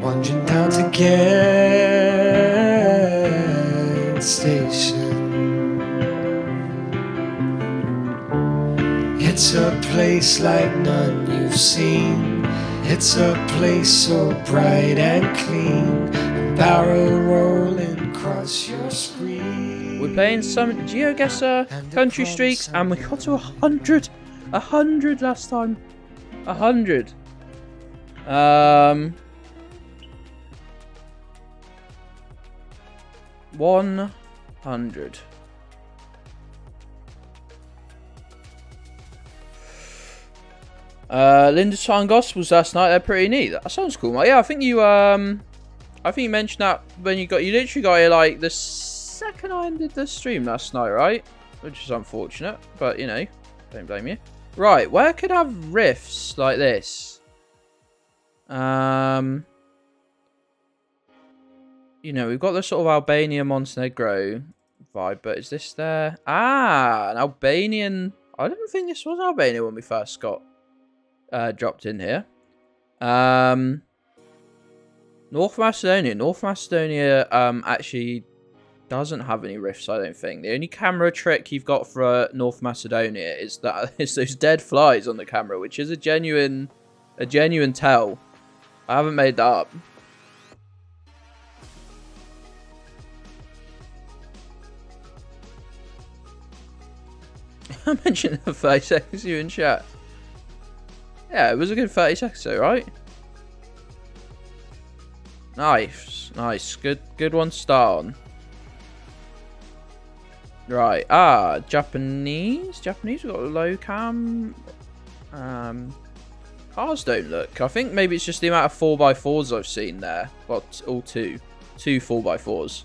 wandering down to Gedds station. It's a place like none you've seen. It's a place so bright and clean, and barrel rolling across your screen. We're playing some Geoguessr country streaks, and we got to 100. 100 last time. 100. 100. Linda's Time Gospels last night. They're pretty neat. That sounds cool, mate. Yeah, I think you mentioned that when you literally got here like the second I ended the stream last night, right? Which is unfortunate, but you know, don't blame you. Right, where could I have riffs like this? You know, we've got the sort of Albania Montenegro vibe, but is this there? Ah, an Albanian. I didn't think this was Albania when we first got dropped in here. North Macedonia. North Macedonia actually doesn't have any riffs, I don't think. The only camera trick you've got for North Macedonia is that it's those dead flies on the camera, which is a genuine tell. I haven't made that up. I mentioned the 30 seconds you in chat. Yeah, it was a good 30 seconds though, right? Nice, nice, good one to start on. Right, Japanese, we've got a low cam. Cars don't look. I think maybe it's just the amount of 4x4s I've seen there. Well, all two 4x4s.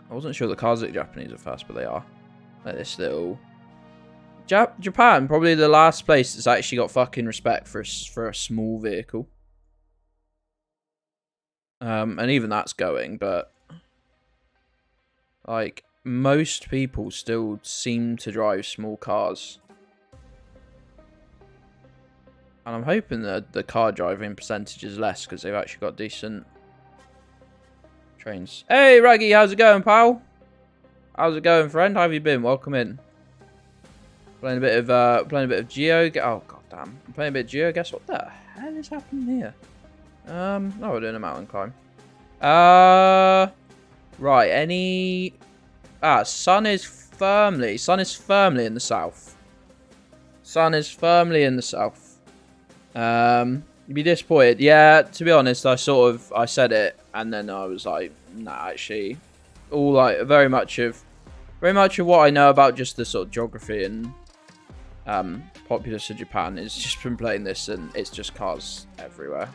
I wasn't sure the cars look Japanese at first, but they are. Like this little... Japan, probably the last place that's actually got fucking respect for a small vehicle. And even that's going, but... like, most people still seem to drive small cars. And I'm hoping that the car driving percentage is less, because they've actually got decent... trains. Hey Raggy, how's it going, pal? How's it going, friend? How have you been? Welcome in. Playing a bit of Geo. Oh god damn! I'm playing a bit of Geoguessr. What the hell is happening here? Oh, we're doing a mountain climb. Right. Any? Sun is firmly in the south. Sun is firmly in the south. You'd be disappointed. Yeah, to be honest, I said it, and then I was like, nah, actually, all like very much of what I know about just the sort of geography and populace of Japan is just from playing this, and it's just cars everywhere.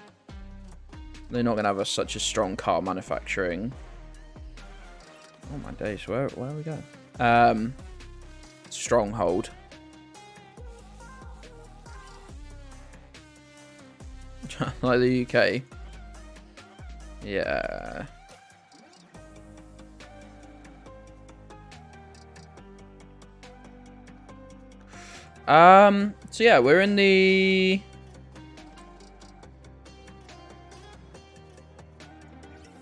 They're not gonna have such a strong car manufacturing. Oh my days, where are we going? Stronghold. Like the UK. Yeah. So yeah, we're in the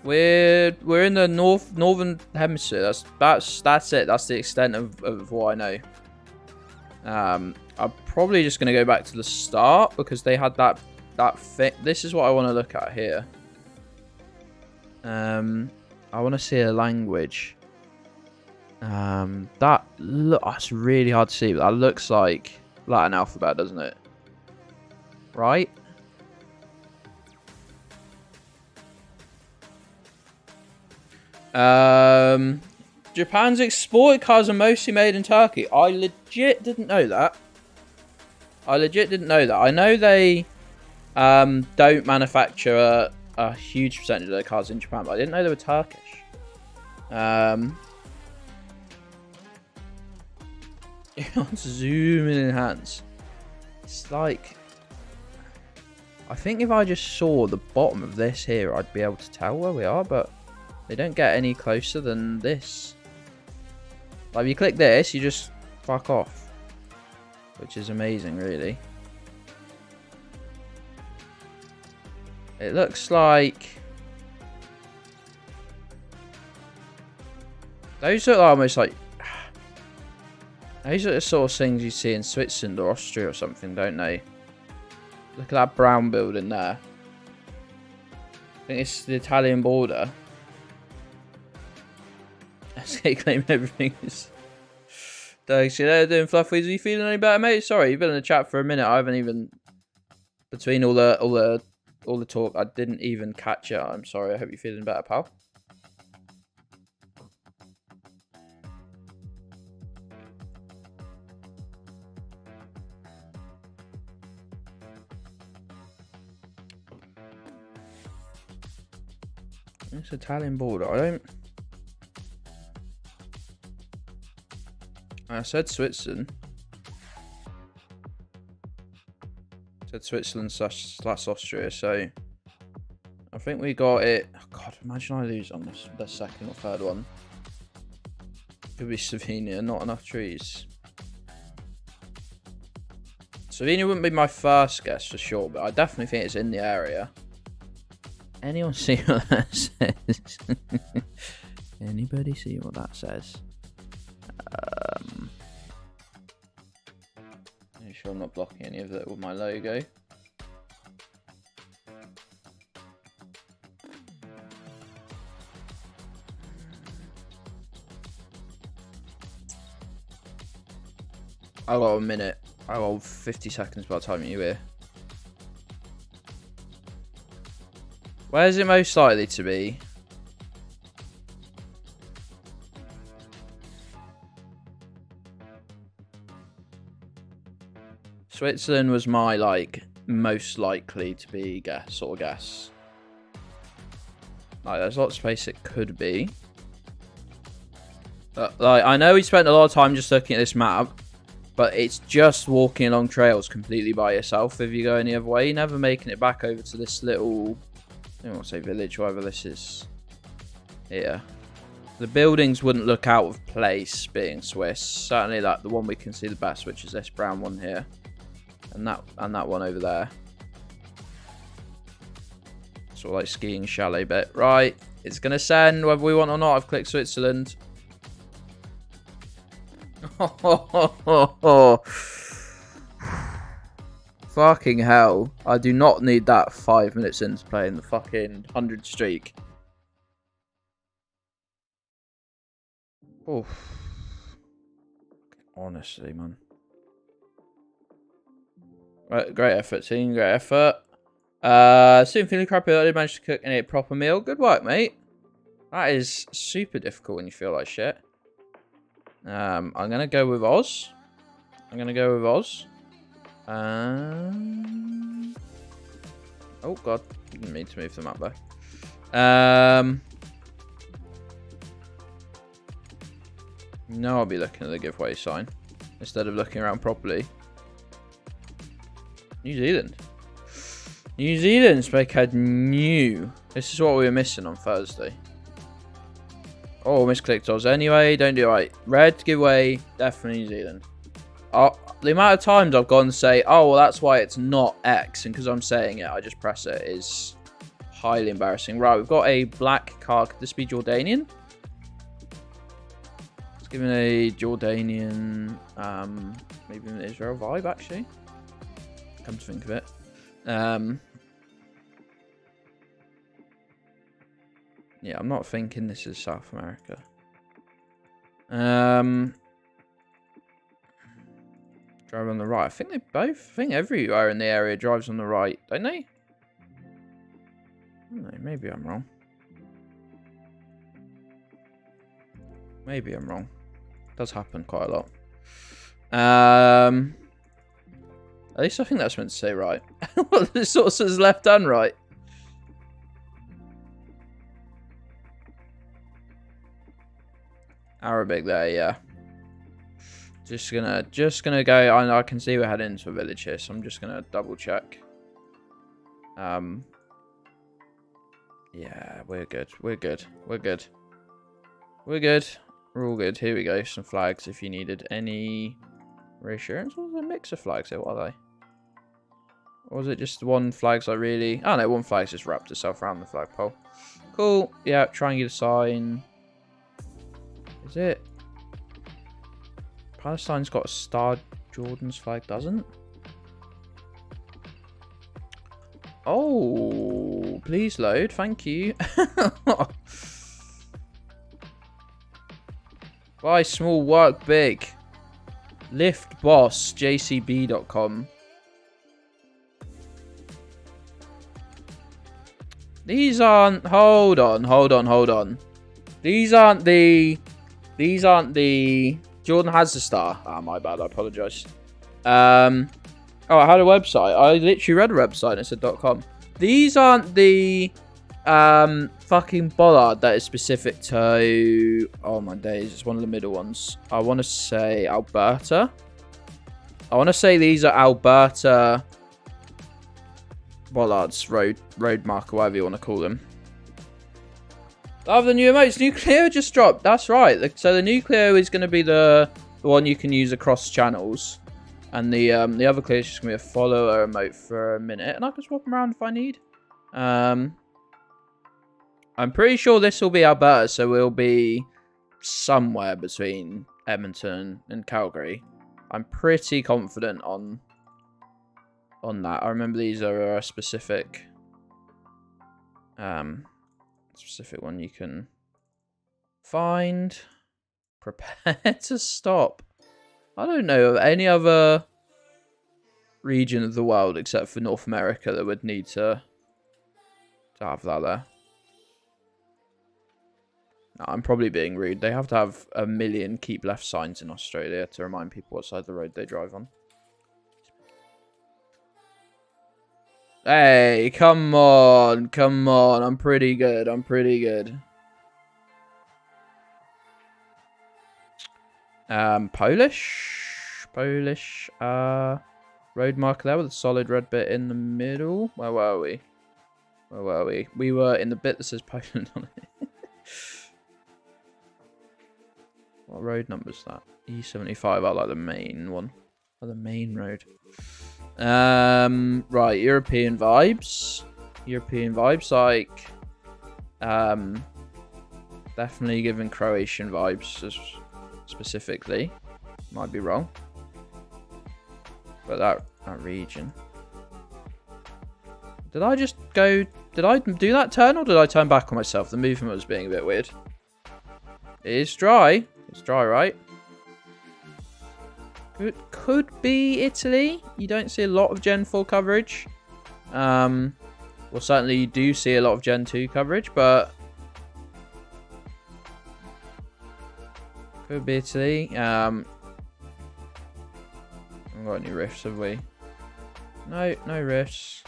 we're in the northern hemisphere. That's it. That's the extent of what I know. I'm probably just gonna go back to the start because they had that thing. This is what I want to look at here. I want to see a language. That's really hard to see, but that looks like Latin alphabet, doesn't it? Right? Japan's exported cars are mostly made in Turkey. I legit didn't know that. I know they don't manufacture a huge percentage of their cars in Japan, but I didn't know they were Turkish. Zoom and enhance. It's like, I think if I just saw the bottom of this here, I'd be able to tell where we are, but they don't get any closer than this. Like, if you click this, you just fuck off, which is amazing, really. It looks like those look almost like those are the sort of things you see in Switzerland or Austria or something, don't they? Look at that brown building there. I think it's the Italian border. SK claiming everything is. Thanks, you know, doing fluffies. Are you feeling any better, mate? Sorry, you've been in the chat for a minute. I haven't even between all the talk. I didn't even catch it. I'm sorry. I hope you're feeling better, pal. It's Italian border. I said Switzerland. I said Switzerland / Austria, so I think we got it. Oh God, imagine I lose on the second or third one. Could be Slovenia, not enough trees. Slovenia wouldn't be my first guess for sure, but I definitely think it's in the area. Anyone see what that says? Anybody see what that says? Make sure I'm not blocking any of it with my logo. I got a minute. I got 50 seconds by the time you're here. Where is it most likely to be? Switzerland was my most likely to be guess. Like there's lots of space it could be. But I know we spent a lot of time just looking at this map, but it's just walking along trails completely by yourself. If you go any other way, you're never making it back over to this little, I don't want to say village, whatever this is here. The buildings wouldn't look out of place being Swiss. Certainly like the one we can see the best, which is this brown one here. And that one over there. Sort of like skiing chalet bit. Right. It's going to send whether we want or not. I've clicked Switzerland. Fucking hell. I do not need that 5 minutes into playing the fucking 100 streak. Oof. Honestly, man. Right, great effort, team. Great effort. Soon feeling crappy. I did manage to cook and eat a proper meal. Good work, mate. That is super difficult when you feel like shit. I'm gonna go with Oz. Oh god, didn't mean to move the map there. No, I'll be looking at the giveaway sign instead of looking around properly. New Zealand, Spakehead new. This is what we were missing on Thursday. Oh, misclicked Oz anyway. Don't do it right. Red giveaway, definitely New Zealand. The amount of times I've gone and say, oh, well, that's why it's not X, and because I'm saying it, I just press it, is highly embarrassing. Right, we've got a black card. Could this be Jordanian? Let's give it a Jordanian, maybe an Israel vibe, actually. Come to think of it. Yeah, I'm not thinking this is South America. Drive on the right. I think they both. I think everywhere in the area drives on the right, don't they? No, maybe I'm wrong. Maybe I'm wrong. It does happen quite a lot. At least I think that's meant to say right. Well, this sort of says left and right. Arabic there, yeah. Just gonna go. I can see we're heading into a village here, so I'm just gonna double check. Yeah, we're good. We're all good. Here we go. Some flags if you needed any reassurance. What was a mix of flags here? What are they? Or was it just one flag's like really... Oh no, one flag's just wrapped itself around the flagpole. Cool. Yeah, triangular sign. Is it? Palestine's got a star. Jordan's flag doesn't. Oh, please load. Thank you. Buy small, work big. Lift boss, jcb.com. These aren't... Hold on. These aren't the... Jordan has the star. Ah, my bad. I apologise. Oh, I had a website. I literally read a website and it said .com. These aren't the fucking bollard that is specific to... Oh, my days. It's one of the middle ones. I want to say Alberta. I want to say these are Alberta bollards, road marker, whatever you want to call them. Other than new emotes, nuclear just dropped. That's right. So the nuclear is going to be the one you can use across channels. And the other clear is just going to be a follower emote for a minute. And I can swap them around if I need. I'm pretty sure this will be Alberta. So we'll be somewhere between Edmonton and Calgary. I'm pretty confident on that. I remember these are a specific one you can find. Prepare to stop. I don't know of any other region of the world except for North America that would need to have that there. No, I'm probably being rude. They have to have 1 million keep left signs in Australia to remind people what side of the road they drive on. Hey, come on. I'm pretty good. Polish, road marker there with a solid red bit in the middle. Where were we? We were in the bit that says Poland on it. What road number is that? E75. I like the main one. Oh, the main road. Right, European vibes, like, definitely giving Croatian vibes specifically. Might be wrong, but that region. Did I do that turn, or did I turn back on myself? The movement was being a bit weird. It is dry. It's dry, right? It could be Italy. You don't see a lot of Gen 4 coverage. Well, certainly you do see a lot of Gen 2 coverage, but could be Italy. Haven't got any rifts, have we? No rifts.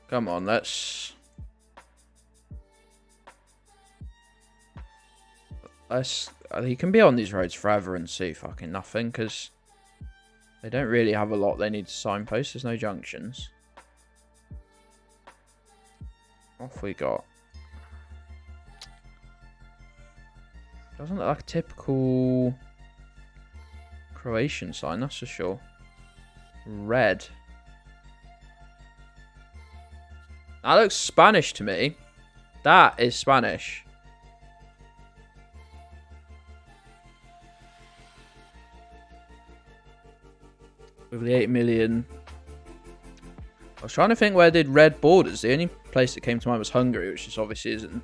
Come on, you can be on these roads forever and see fucking nothing, because they don't really have a lot they need to signpost. There's no junctions. Off we got. Doesn't look like a typical Croatian sign, that's for sure. Red. That looks Spanish to me. That is Spanish. With the 8 million. I was trying to think where did red borders. The only place that came to mind was Hungary, which just obviously isn't.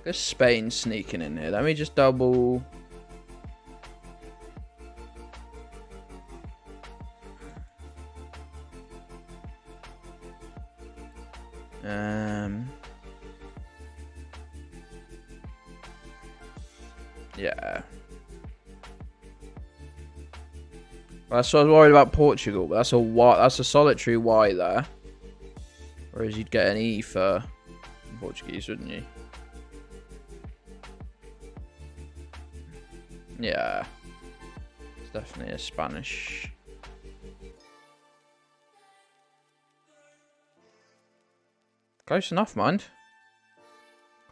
There's Spain sneaking in here. Let me just double. Yeah. That's what I was worried about Portugal, but that's a Y. That's a solitary Y there. Whereas you'd get an E for Portuguese, wouldn't you? Yeah. It's definitely a Spanish. Close enough, mind.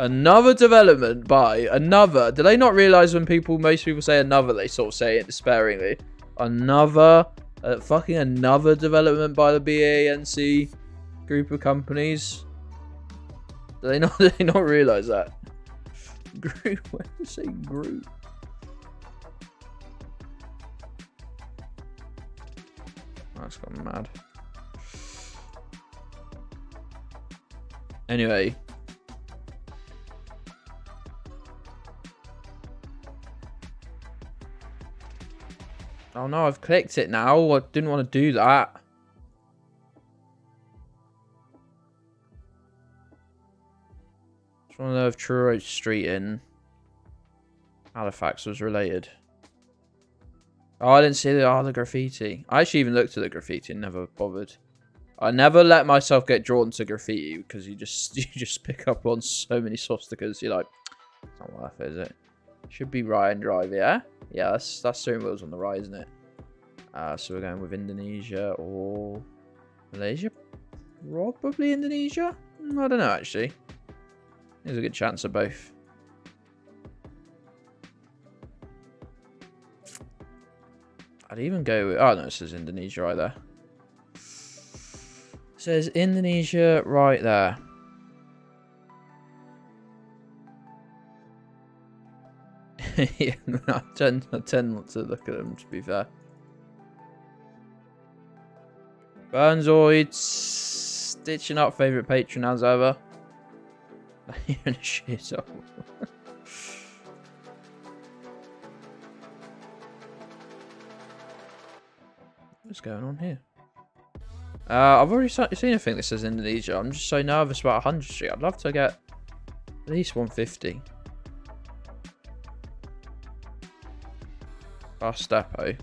Another development by another. Do they not realise when most people say another, they sort of say it despairingly? Another, fucking another development by the BANC group of companies. Do they not realise that? Group, why do you say group? That's gone mad. Anyway. Oh no, I've clicked it now. I didn't want to do that. Just want to know if Truro Street in Halifax was related. Oh, I didn't see the graffiti. I actually even looked at the graffiti and never bothered. I never let myself get drawn to graffiti because you just pick up on so many swastikas. You're like, it's not worth it, is it? Should be Ryan Drive, yeah? Yeah, that's steering wheels on the right, isn't it? So we're going with Indonesia or Malaysia? Probably Indonesia? I don't know, actually. There's a good chance of both. I'd even go with... Oh, no, it says Indonesia right there. It says Indonesia right there. Yeah, I tend not to look at them, to be fair. Burnzoid stitching up favourite patron as ever. You're in a shithole. What's going on here? I've already seen a thing that says Indonesia. I'm just so nervous about 100 Street. I'd love to get at least 150. Bus depot.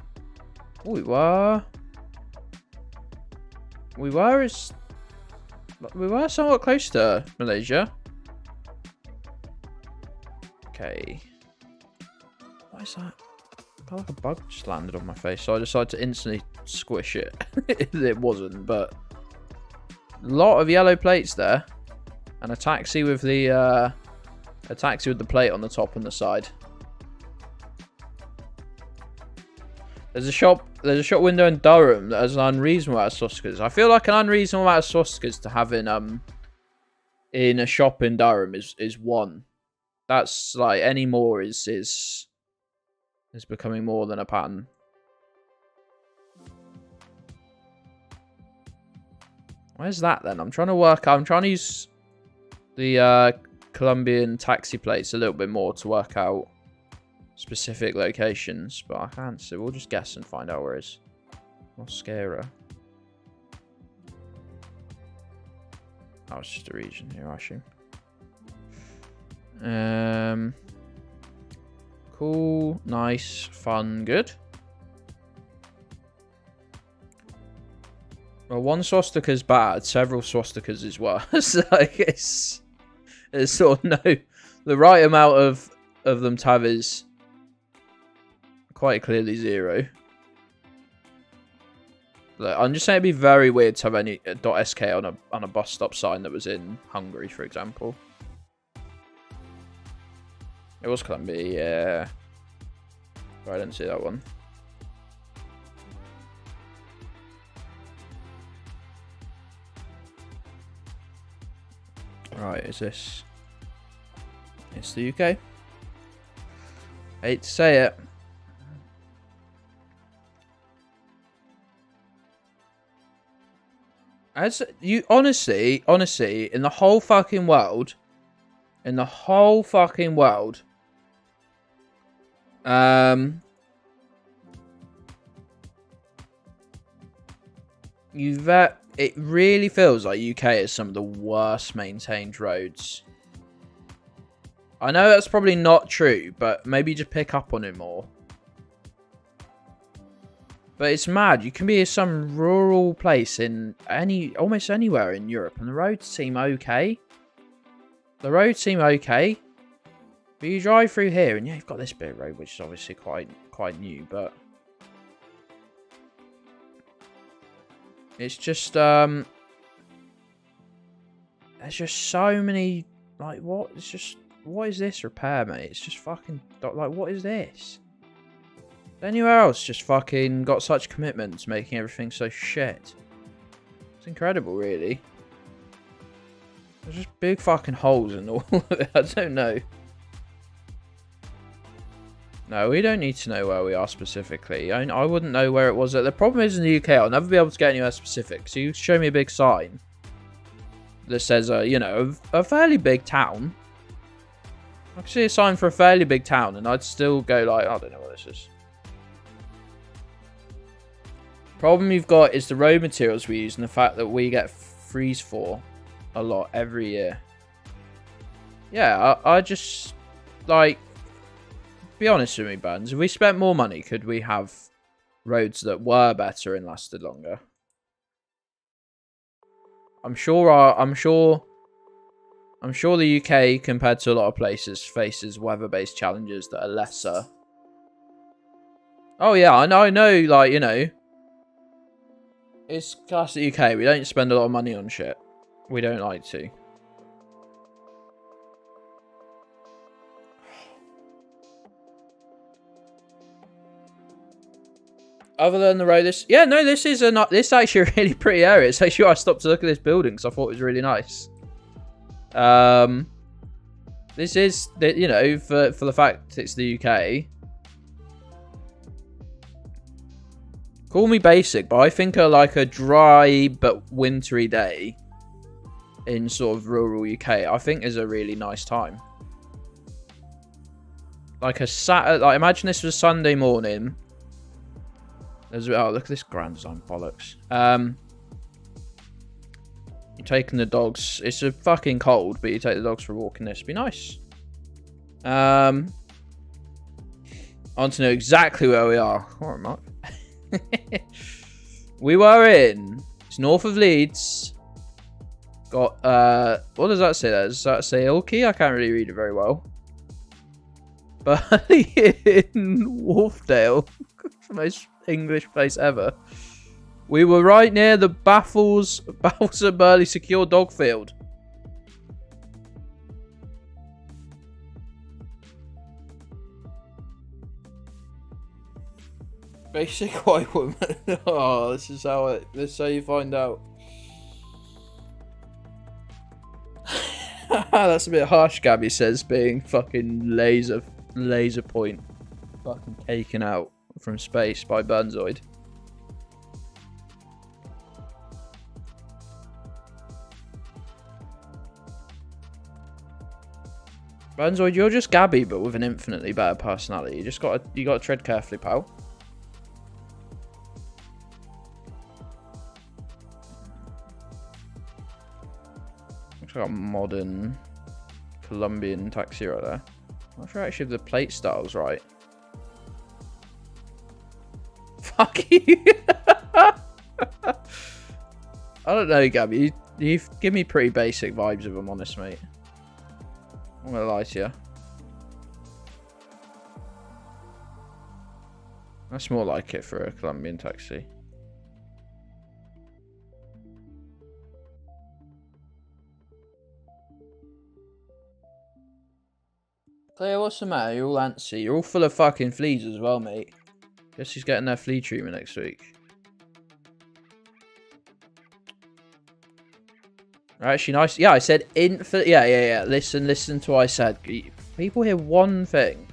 Oh, we were somewhat close to Malaysia. Okay. What is that? I felt like a bug just landed on my face, so I decided to instantly squish it. It wasn't, but a lot of yellow plates there, and a taxi with the plate on the top and the side. There's a shop window in Durham that has an unreasonable amount of swastikas. I feel like an unreasonable amount of swastikas to have in a shop in Durham is one. That's like any more is becoming more than a pattern. Where's that then? I'm trying to use the Colombian taxi plates a little bit more to work out specific locations, but I can't see. We'll just guess and find out where it is. Mosquera. Oh, it's just a region here, I assume. Cool, nice, fun, good. Well, one swastika is bad, several swastikas is worse. Like it's sort of the right amount of them to have is quite clearly 0. Look, I'm just saying it'd be very weird to have any .sk on a bus stop sign that was in Hungary, for example. It was Colombia, yeah. Oh, I didn't see that one. Right, is this? It's the UK. Hate to say it. As you honestly, in the whole fucking world, it really feels like UK is some of the worst maintained roads. I know that's probably not true, but maybe just pick up on it more. But it's mad. You can be in some rural place in almost anywhere in Europe, and the roads seem okay. But you drive through here, and yeah, you've got this bit of road, which is obviously quite new, but it's just there's just so many Like, what? It's just... What is this repair, mate? It's just fucking... Like, what is this? Anywhere else just fucking got such commitment to making everything so shit. It's incredible, really. There's just big fucking holes in all of it. I don't know. No, we don't need to know where we are specifically. I wouldn't know where it was. The problem is in the UK, I'll never be able to get anywhere specific. So you show me a big sign that says, you know, a fairly big town. I can see a sign for a fairly big town, and I'd still go like, I don't know what this is. Problem you've got is the road materials we use and the fact that we get freeze for a lot every year. Yeah, I just, like, be honest with me, Buns. If we spent more money, could we have roads that were better and lasted longer? I'm sure the UK, compared to a lot of places, faces weather-based challenges that are lesser. Oh yeah, I know, like, you know, it's classic UK. We don't spend a lot of money on shit. We don't like to. Other than the road, this is actually a really pretty area. It's actually why I stopped to look at this building because I thought it was really nice. This is, you know, for the fact it's the UK. Call me basic, but I think like a dry but wintry day in sort of rural UK, I think is a really nice time. Like a Saturday, like imagine this was a Sunday morning. There's, oh, look at this grand design bollocks. You're taking the dogs. It's a fucking cold, but you take the dogs for a walk in this. Be nice. I want to know exactly where we are. Alright, Mark. We were in. It's north of Leeds. Got what does that say there? Does that say Ilkey? I can't really read it very well. But in Wharfdale, the most English place ever. We were right near the Baffles and Burley Secure Dog Field. Basic white woman. Oh, this is how you find out. That's a bit harsh, Gabby says, being fucking laser point fucking taken out from space by Burnzoid. Burnzoid, you're just Gabby, but with an infinitely better personality. You gotta tread carefully, pal. Looks like a modern Colombian taxi right there. I'm not sure actually if the plate style's right. Fuck you. I don't know, Gabby. You give me pretty basic vibes, if I'm honest, mate. I'm gonna lie to you. That's more like it for a Colombian taxi. Claire, what's the matter? You're all antsy. You're all full of fucking fleas as well, mate. Guess she's getting their flea treatment next week. Actually, nice. Yeah, I said infinite. Yeah. Listen to what I said. People hear one thing.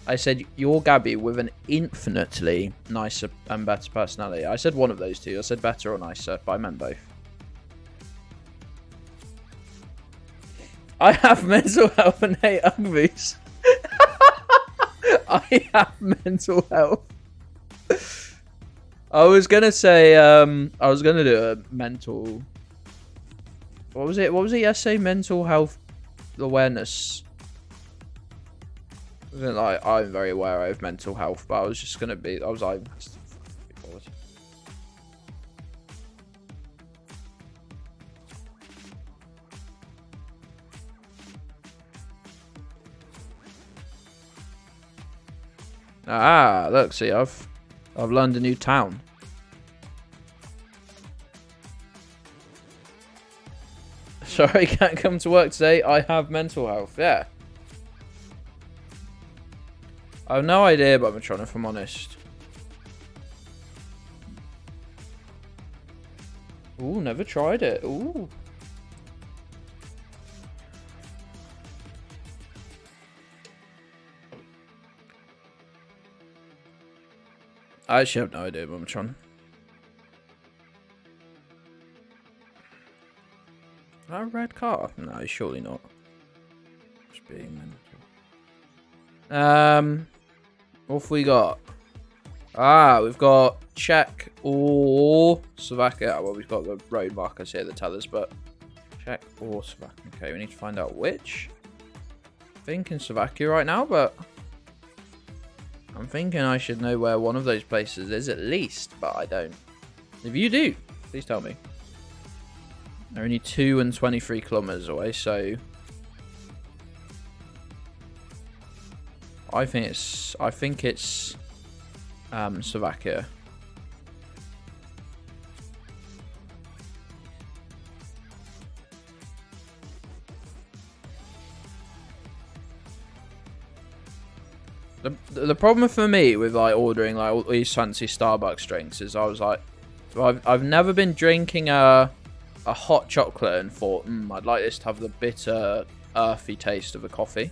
I said you're Gabby with an infinitely nicer and better personality. I said one of those two. I said better or nicer, but I meant both. I have mental health and hate Ugbies. I have mental health. I was gonna say, I was gonna do a mental. What was it? What was it yesterday? Mental health awareness. I wasn't like, I'm very aware of mental health, but I was just gonna be. I was like. Ah, look, see, I've learned a new town. sorry I can't come to work today. I have mental health. Yeah. I have no idea about Matron, if I'm honest. Ooh, never tried it. Ooh. I actually have no idea about Matron. Is that a red car? No, surely not. Just being mental. What have we got? Ah, we've got Czech or Slovakia. Well, we've got the road markers here that tell us, but Czech or Slovakia. Okay, we need to find out which. I'm thinking Slovakia right now, but I'm thinking I should know where one of those places is at least, but I don't. If you do, please tell me. They're only 2 and 23 kilometers away, so I think it's Slovakia. The problem for me with like ordering like all these fancy Starbucks drinks is I was like, I've never been drinking a hot chocolate and thought, I'd like this to have the bitter, earthy taste of a coffee.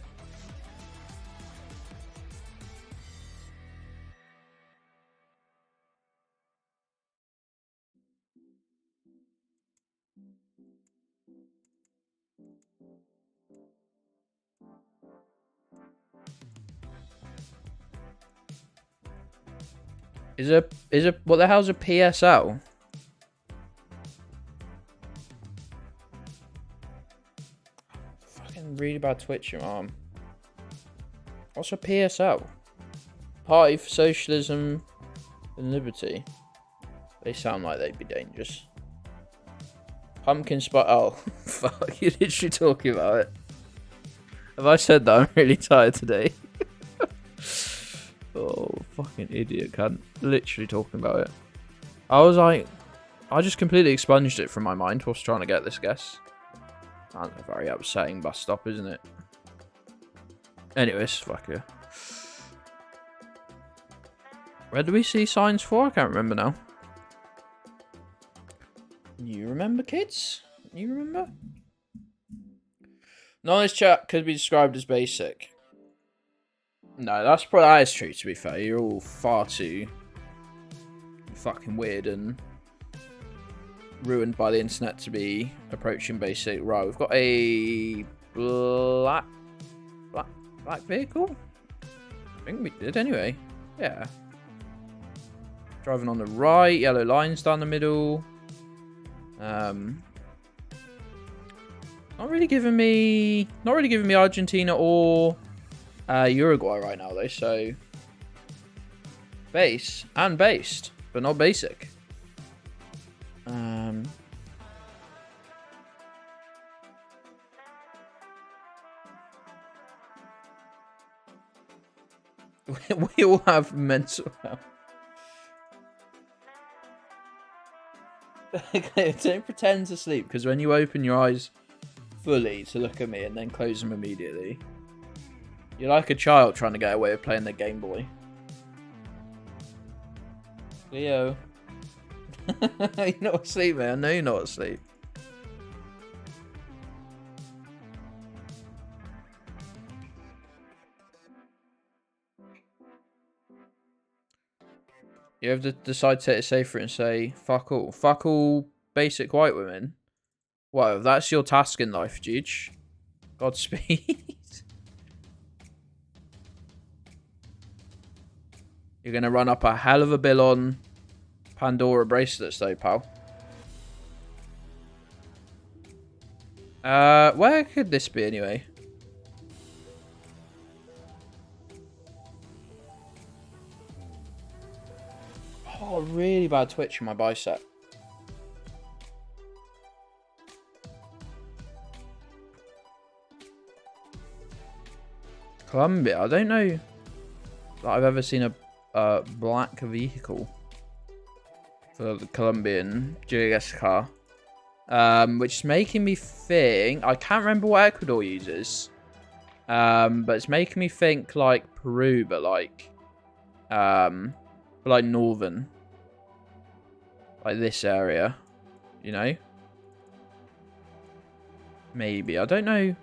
What the hell's a PSL? Fucking read about Twitch, your mom. What's a PSL? Party for Socialism and Liberty. They sound like they'd be dangerous. Pumpkin Spice. Oh, fuck! You're literally talking about it. Have I said that I'm really tired today? Oh, fucking idiot, cunt. Literally talking about it. I was like, I just completely expunged it from my mind whilst trying to get this guess. That's a very upsetting bus stop, isn't it? Anyways, fuck yeah. Where do we see signs for? I can't remember now. You remember, kids? You remember? Knowledge chat could be described as basic. No, that is true, to be fair. You're all far too fucking weird and ruined by the internet to be approaching basic. Right, we've got a black vehicle? I think we did anyway. Yeah. Driving on the right, yellow lines down the middle. Not really giving me Argentina or Uruguay right now though, so base and based, but not basic. We all have mental health. Don't pretend to sleep, because when you open your eyes fully to look at me and then close them immediately, you're like a child trying to get away with playing the Game Boy. Leo. You're not asleep, man. I know you're not asleep. You have to decide to take it safer and say, fuck all. Fuck all basic white women. Well, if that's your task in life, Juge, Godspeed. You're going to run up a hell of a bill on Pandora bracelets though, pal. Where could this be anyway? Oh, really bad twitch in my bicep. Colombia, I don't know that I've ever seen a black vehicle for the Colombian Geoguessr car. which is making me think. I can't remember what Ecuador uses, but it's making me think like Peru, but like northern, like this area, you know. Maybe, I don't know. I'm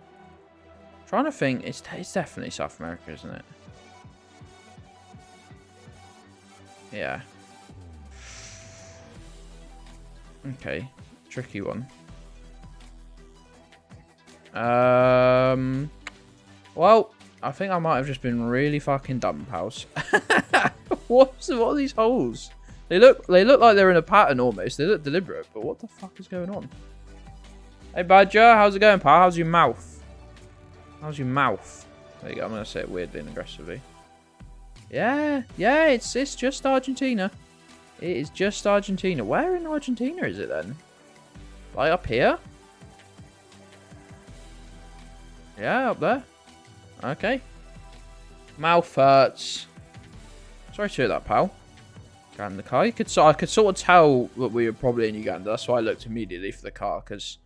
trying to think. It's definitely South America, isn't it? Yeah. Okay. Tricky one. Well, I think I might have just been really fucking dumb, pals. What are these holes? They look like they're in a pattern almost. They look deliberate, but what the fuck is going on? Hey Badger, how's it going, pal? How's your mouth? How's your mouth? There you go. I'm gonna say it weirdly and aggressively. Yeah, it's just Argentina. It is just Argentina. Where in Argentina is it then? Like up here? Yeah, up there. Okay. Mouth hurts. Sorry to hear that, pal. Got in the car. I could sort of tell that we were probably in Uganda. That's why I looked immediately for the car, because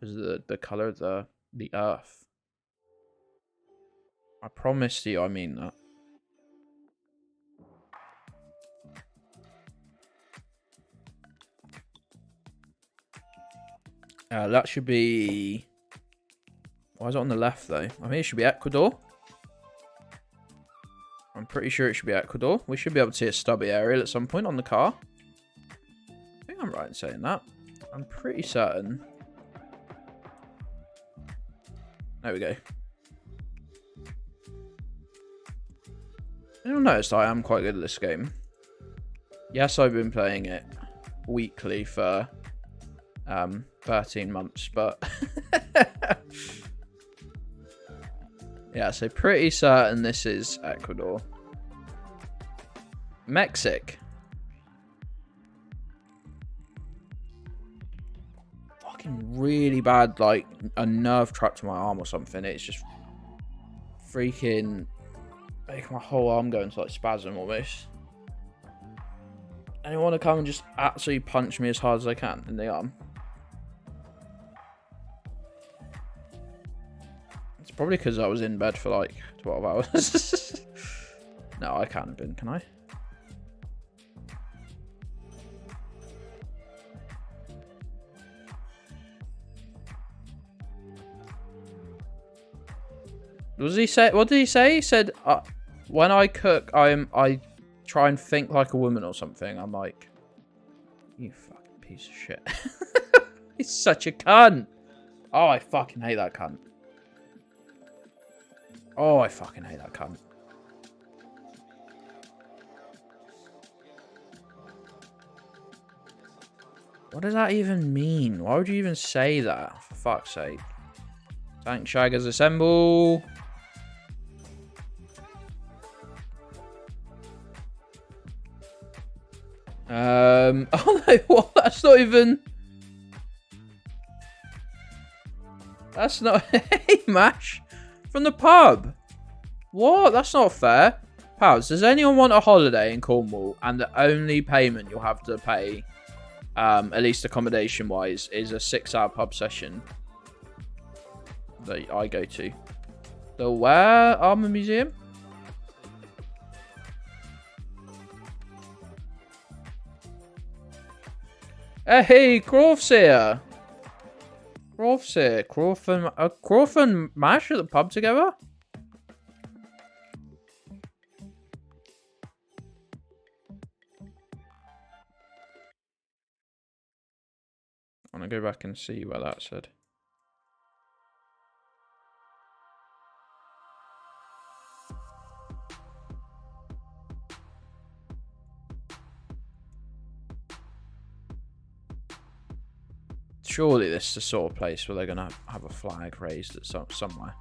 of the colour of the earth. I promise you, I mean that. That should be... Why is it on the left, though? I think it should be Ecuador. I'm pretty sure it should be Ecuador. We should be able to see a stubby aerial at some point on the car. I think I'm right in saying that. I'm pretty certain. There we go. You'll notice I am quite good at this game. Yes, I've been playing it weekly for 13 months, but yeah, so pretty certain this is Ecuador. Mexico. Fucking really bad, like a nerve trapped to my arm or something. It's just freaking making my whole arm go into like spasm almost. And I want to come and just absolutely punch me as hard as I can in the arm. It's probably because I was in bed for like 12 hours. No, I can't have been, can I? What did he say? What did he say? He said, when I cook, I try and think like a woman or something. I'm like, you fucking piece of shit. He's such a cunt. Oh, I fucking hate that cunt. Oh, I fucking hate that cunt. What does that even mean? Why would you even say that? For fuck's sake. Tank shaggers assemble. Oh no, what? That's not even... That's not... Hey, Mash! From the pub! What? That's not fair. Pals, does anyone want a holiday in Cornwall and the only payment you'll have to pay, at least accommodation-wise, is a 6-hour pub session that I go to? The where? Armour Museum? Hey, Crawf's here. Crawf's here. Crawf and Mash at the pub together? I want to go back and see what that said. Surely this is the sort of place where they're going to have a flag raised at somewhere.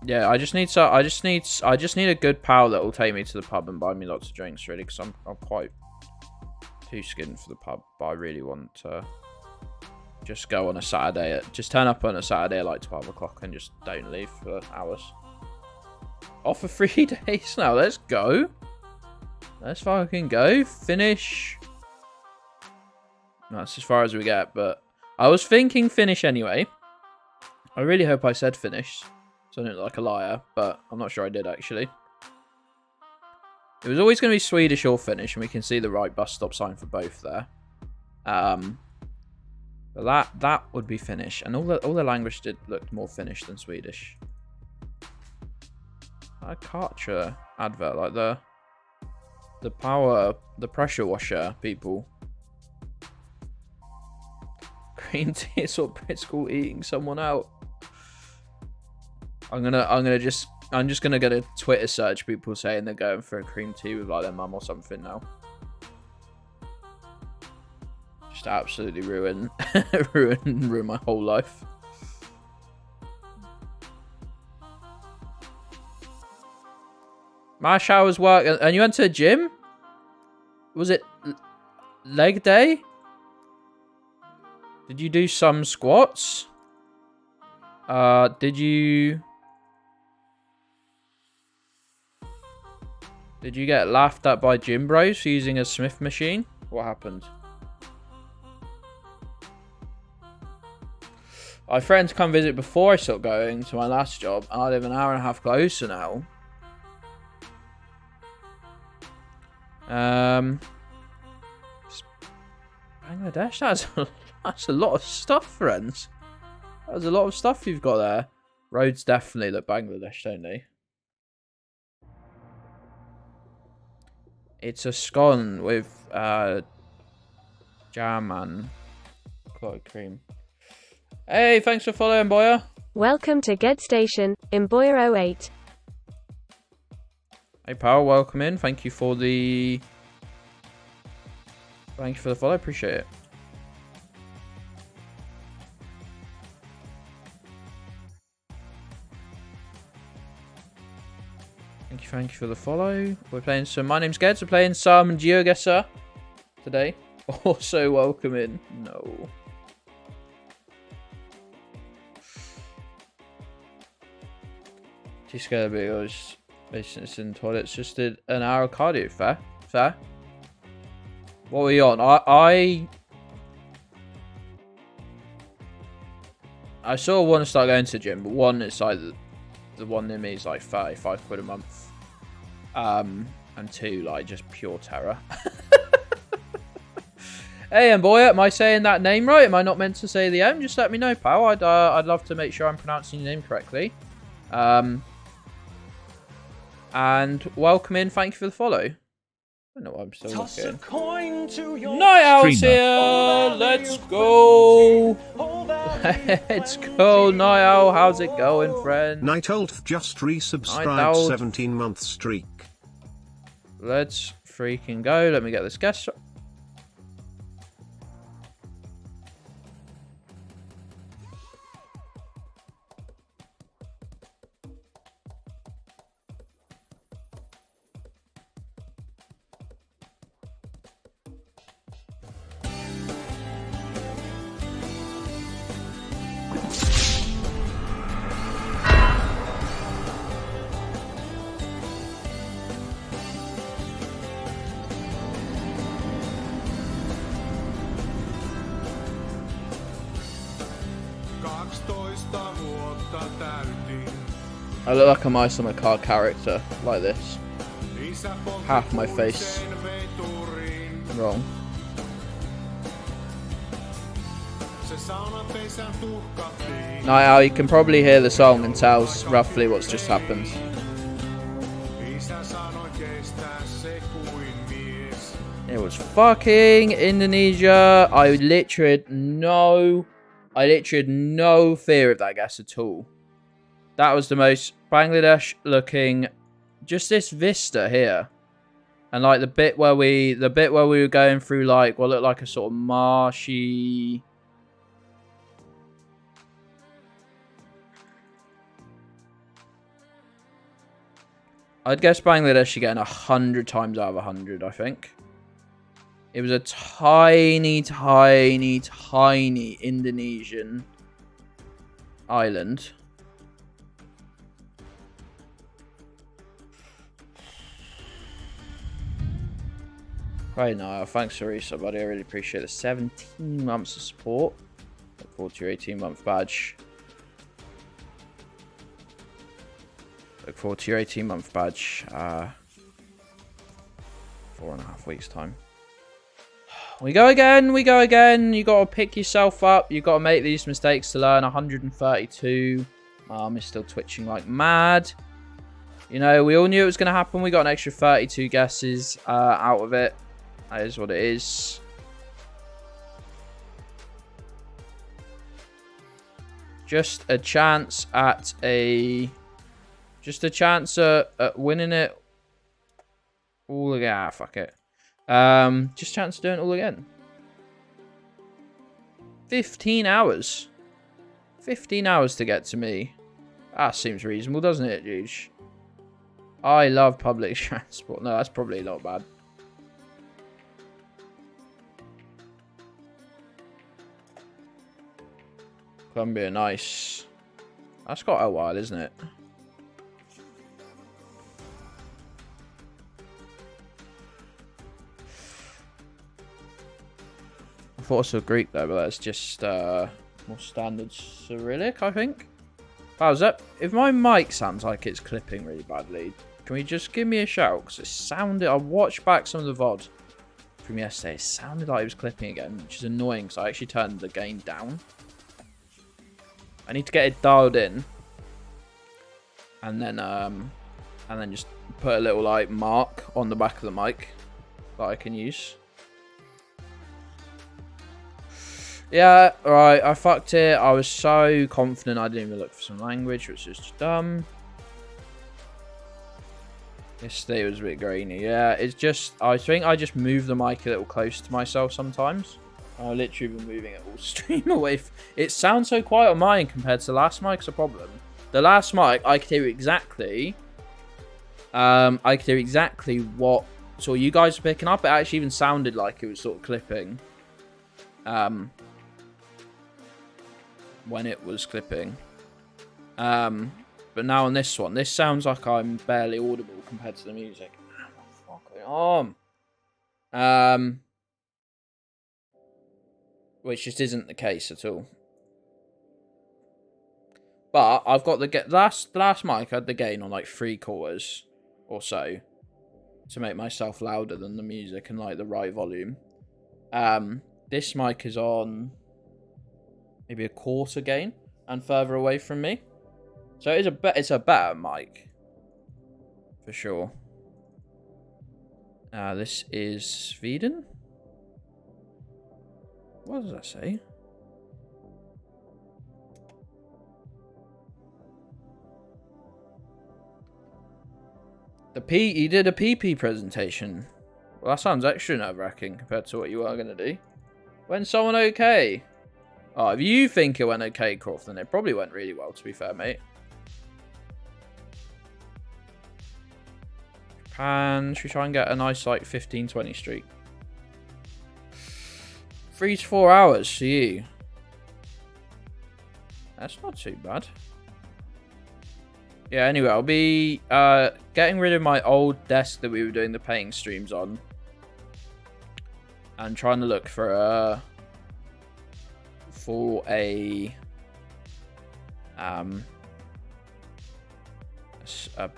Yeah, I just need a good pal that will take me to the pub and buy me lots of drinks, really, because I'm quite too skinned for the pub, but I really want to just go on a Saturday, just turn up on a Saturday at like 12 o'clock and just don't leave for hours. Off for 3 days now, let's go. Let's fucking go. Finish. That's as far as we get, but I was thinking finish anyway. I really hope I said finish, so I don't look like a liar, but I'm not sure I did actually. It was always going to be Swedish or Finnish, and we can see the right bus stop sign for both there. But that would be Finnish, and all the language did look more Finnish than Swedish. That Karcher advert, like the pressure washer people. Green tea is what Brits call eating someone out. I'm just gonna get a Twitter search people saying they're going for a cream tea with like their mum or something now. Just absolutely ruin my whole life. My showers work, and you went to the gym? Was it leg day? Did you do some squats? Did you get laughed at by gym bros for using a Smith machine? What happened? I had friends come visit before I stopped going to my last job, and I live an hour and a half closer now. Bangladesh, that's a lot of stuff, friends. There's a lot of stuff you've got there. Roads definitely look Bangladesh, don't they? It's a scone with jam and clotted cream. Hey, thanks for following, Boya. Welcome to Gedds Station, in Boya 08. Hey, pal, welcome in. Thank you for the follow. I appreciate it. Thank you for the follow. We're playing some. My name's Gedds. We're playing some Geoguessr today. Also, welcome in. No. Too scared of it. I was business in toilets. Just did an hour of cardio. Fair. What were you on? I sort of want to start going to the gym, but one, it's like the one near me is like 35 quid a month. And two, like just pure terror. Hey, and boy, am I saying that name right? Am I not meant to say the M? Just let me know, pal. I'd love to make sure I'm pronouncing your name correctly. And welcome in. Thank you for the follow. I don't know why I'm still looking. Night Owl's here. Let's go. Let's go, Night Owl. How's it going, friend? Night Owl just resubscribed 17-month streak. Let's freaking go. Let me get this guest. I look like a Mice on a Car character, like this. Half my face wrong. Now you can probably hear the song and tell roughly what's just happened. It was fucking Indonesia. I literally had no fear of that guess at all. That was the most Bangladesh looking, just this vista here. And like the bit where we were going through like what looked like a sort of marshy. I'd guess Bangladesh again 100 times out of 100, I think. It was a tiny, tiny, tiny Indonesian island. Right now, thanks for resub, buddy. I really appreciate the 17 months of support. Look forward to your 18-month badge. Look forward to your 18-month badge. 4.5 weeks time. We go again. We go again. You got to pick yourself up. You got to make these mistakes to learn. 132. My arm is still twitching like mad. You know, we all knew it was going to happen. We got an extra 32 guesses out of it. That is what it is. Just a chance at just a chance at winning it all again. Ah, fuck it. Just a chance of doing it all again. 15 hours. 15 hours to get to me. That seems reasonable, doesn't it, Juge? I love public transport. No, that's probably not bad. Columbia, nice. That's got a while, isn't it? I thought it was Greek though, but that's just more standard Cyrillic, I think. How's that? If my mic sounds like it's clipping really badly, can we just give me a shout? Because it sounded... I watched back some of the VOD from yesterday. It sounded like it was clipping again, which is annoying because I actually turned the gain down. I need to get it dialed in, and then just put a little like mark on the back of the mic that I can use. Yeah, right. I fucked it. I was so confident I didn't even look for some language, which is just dumb. Yesterday was a bit grainy. Yeah, it's just... I think I just move the mic a little closer to myself sometimes. I've literally been moving it all stream away. It sounds so quiet on mine compared to the last mic's a problem. The last mic, I could hear exactly... what sort of you guys were picking up. It actually even sounded like it was sort of clipping. When it was clipping. But now on this one, this sounds like I'm barely audible compared to the music. Fucking arm. Which just isn't the case at all. But I've got the last mic I had the gain on like 3/4 or so to make myself louder than the music and like the right volume. This mic is on maybe 1/4 gain and further away from me. So it's a better mic for sure. This is Sweden. What does that say? You did a PP presentation. Well, that sounds extra nerve-wracking compared to what you are going to do. Went someone okay? Oh, if you think it went okay, Croft, then it probably went really well, to be fair, mate. Japan, should we try and get a nice, like, 15-20 streak? 3 to 4 hours for you. That's not too bad. Yeah, anyway, I'll be getting rid of my old desk that we were doing the painting streams on. And trying to look for a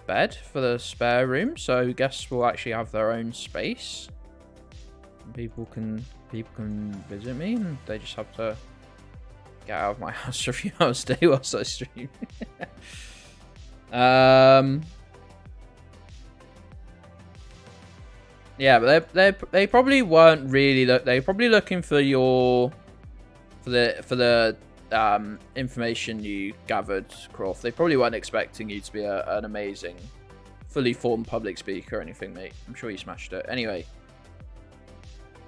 bed for the spare room, so guests will actually have their own space. And people can visit me, and they just have to get out of my house for a few hours a day whilst I stream. Yeah, but they probably weren't really they were probably looking for the information you gathered, Croft. They probably weren't expecting you to be an amazing, fully formed public speaker or anything, mate. I'm sure you smashed it. Anyway,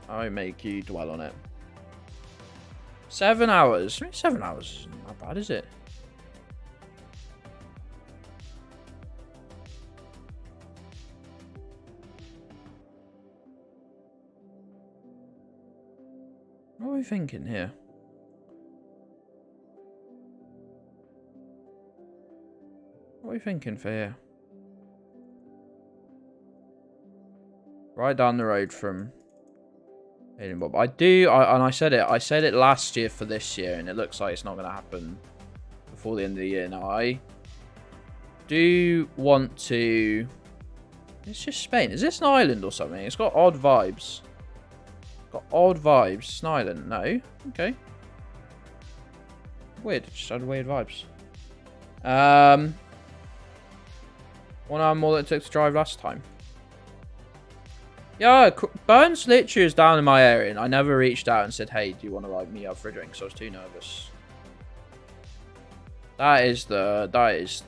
I make you dwell on it. 7 hours. I mean, 7 hours isn't that bad, is it? What are we thinking here? What are we thinking for here? Right down the road from Alien Bob. I said it last year for this year, and it looks like it's not going to happen before the end of the year. Now, I do want to... It's just Spain. Is this an island or something? It's got odd vibes. It's an island. No? Okay. Weird. It just had weird vibes. 1 hour more than it took to drive last time. Yeah, Burns literally was down in my area, and I never reached out and said, hey, do you want to like meet up for a drink? Because I was too nervous. That is the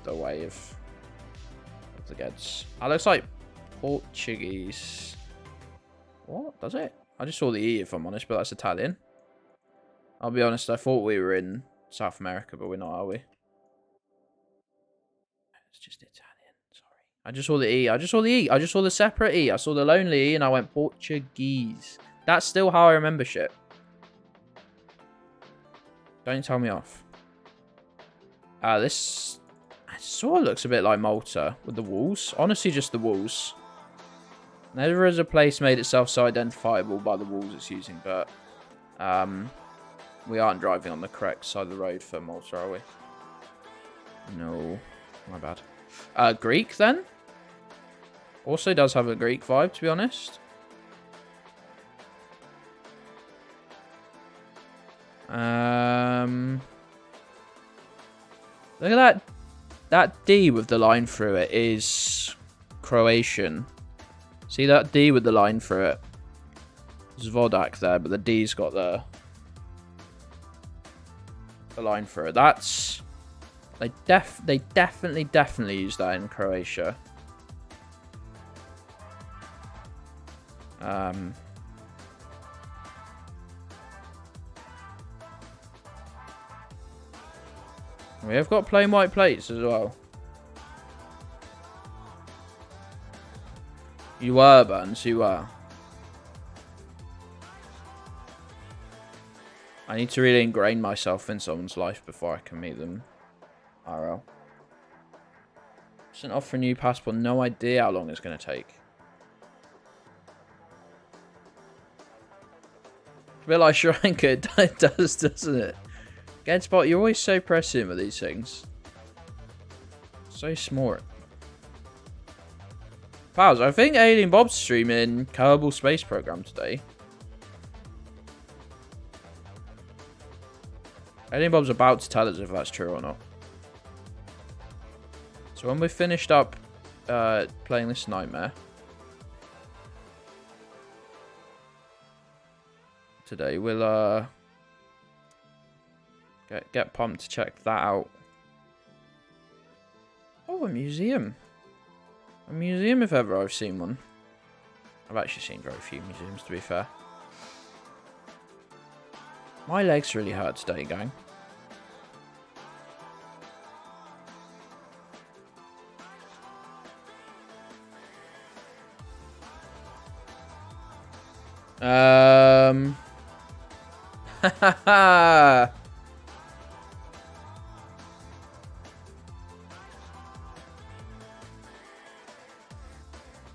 way of the Gedds. That looks like Portuguese. What? Does it? I just saw the E, if I'm honest, but that's Italian. I'll be honest, I thought we were in South America, but we're not, are we? It's just Italian. I just saw the E. I just saw the separate E. I saw the lonely E and I went Portuguese. That's still how I remember shit. Don't tell me off. This sort of looks a bit like Malta with the walls. Honestly, just the walls. Never has a place made itself so identifiable by the walls it's using, but we aren't driving on the correct side of the road for Malta, are we? No. My bad. Greek, then? Also does have a Greek vibe, to be honest. Look at that. That D with the line through it is Croatian. See that D with the line through it? There's Vodak there, but the D's got the line through it. That's... They definitely use that in Croatia. We have got plain white plates as well. You were, Burns, you were. I need to really ingrain myself in someone's life before I can meet them. RL. Sent off for a new passport. No idea how long it's going to take. It's a bit like Sri Lanka. It does, doesn't it? Gedspot, you're always so prescient with these things. So smart. Pals, I think Alien Bob's streaming Kerbal Space Program today. Alien Bob's about to tell us if that's true or not. So when we're finished up playing this nightmare today, we'll get pumped to check that out. Oh, a museum. A museum if ever I've seen one. I've actually seen very few museums, to be fair. My legs really hurt today, gang.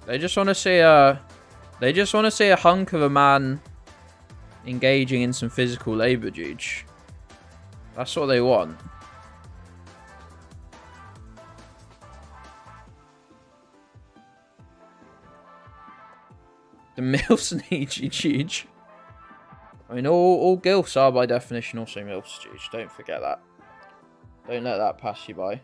They just want to see a hunk of a man engaging in some physical labor, Juge. That's what they want. The MILFs need you, Juge. I mean, all GILFs are by definition also MILFs, Juge. Don't forget that. Don't let that pass you by.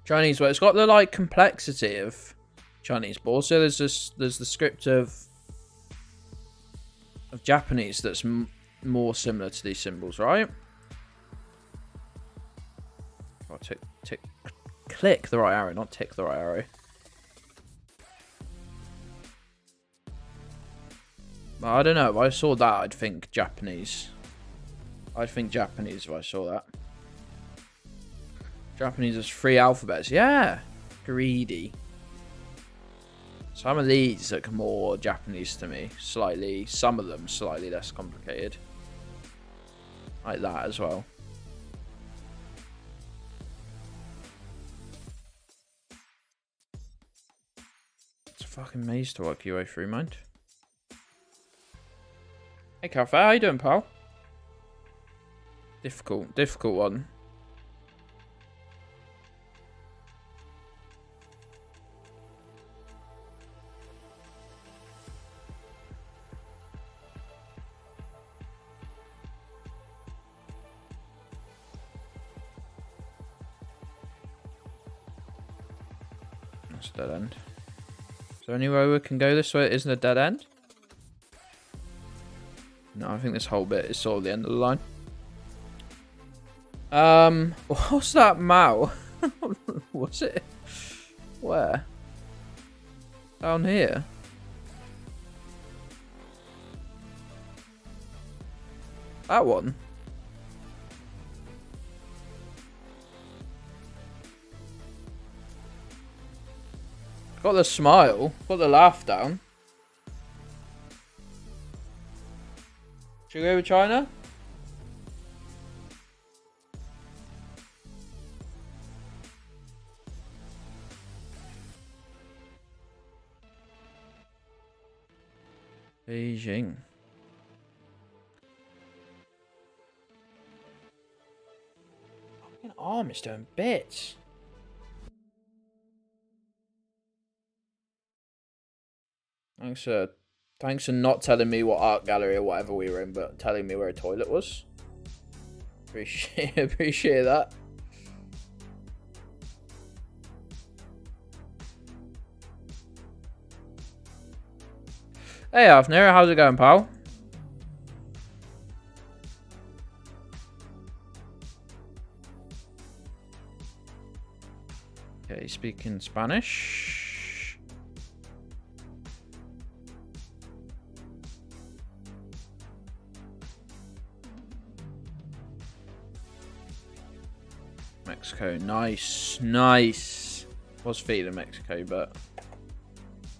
Chinese, well, it's got the like complexity of Chinese, but also there's the script of Japanese that's more similar to these symbols, right? Oh, click the right arrow, not tick the right arrow. I don't know. If I saw that, I'd think Japanese. I'd think Japanese if I saw that. Japanese has 3 alphabets. Yeah. Greedy. Some of these look more Japanese to me. Slightly, some of them slightly less complicated. Like that as well. It's a fucking maze to work your way through, mind. Hey, Cafe, how you doing, pal? Difficult one. That's a dead end. Is there any way we can go this way that isn't a dead end? No, I think this whole bit is sort of the end of the line. What's that Mao? What's it? Where? Down here? That one? Got the smile. Got the laugh down. Should we go with China? Beijing. Fucking arm is doing bits. Thanks for not telling me what art gallery or whatever we were in, but telling me where a toilet was. Appreciate that. Hey, Avner, how's it going, pal? Okay, speaking Spanish. Mexico, nice. Was feeling Mexico, but do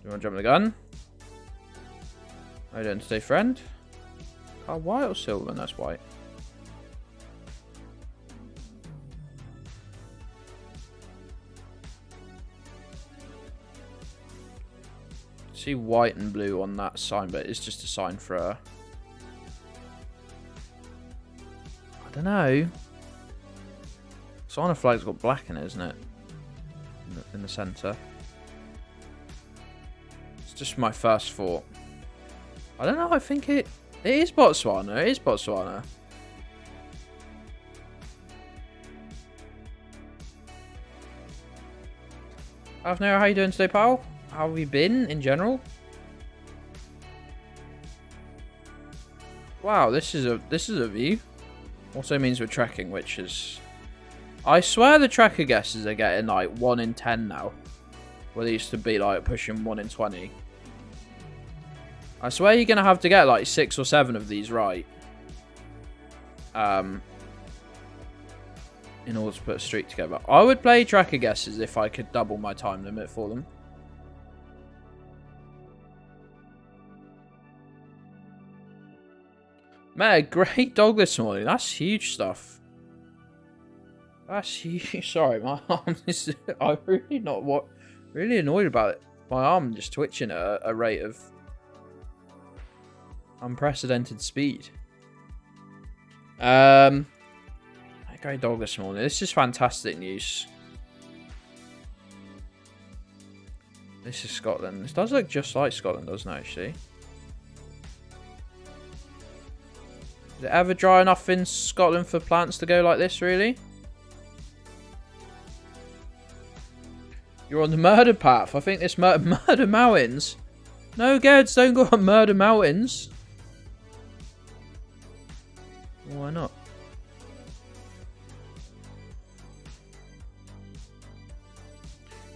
you want to jump the gun? How you doing today, friend? Oh, white or silver? That's white. See white and blue on that sign, but it's just a sign for a... I don't know. Sign of flag's got black in it, isn't it? In the centre. It's just my first thought. I don't know, I think it is Botswana. It is Botswana. Avner, how you doing today, pal? How have you been in general? Wow, this is a view. Also means we're trekking, which is... I swear the tracker guesses are getting like 1 in 10 now. Where they used to be like pushing 1 in 20. I swear you're going to have to get like 6 or 7 of these right. In order to put a streak together. I would play tracker guesses if I could double my time limit for them. Met a great dog this morning. That's huge stuff. That's huge. Sorry, my arm is... I'm really not really annoyed about it. My arm just twitching at a rate of... unprecedented speed. A great dog this morning. This is fantastic news. This is Scotland. This does look just like Scotland, doesn't it, actually? Is it ever dry enough in Scotland for plants to go like this, really? You're on the murder path. I think this murder mountains. No, Gedds, don't go on murder mountains. Why not?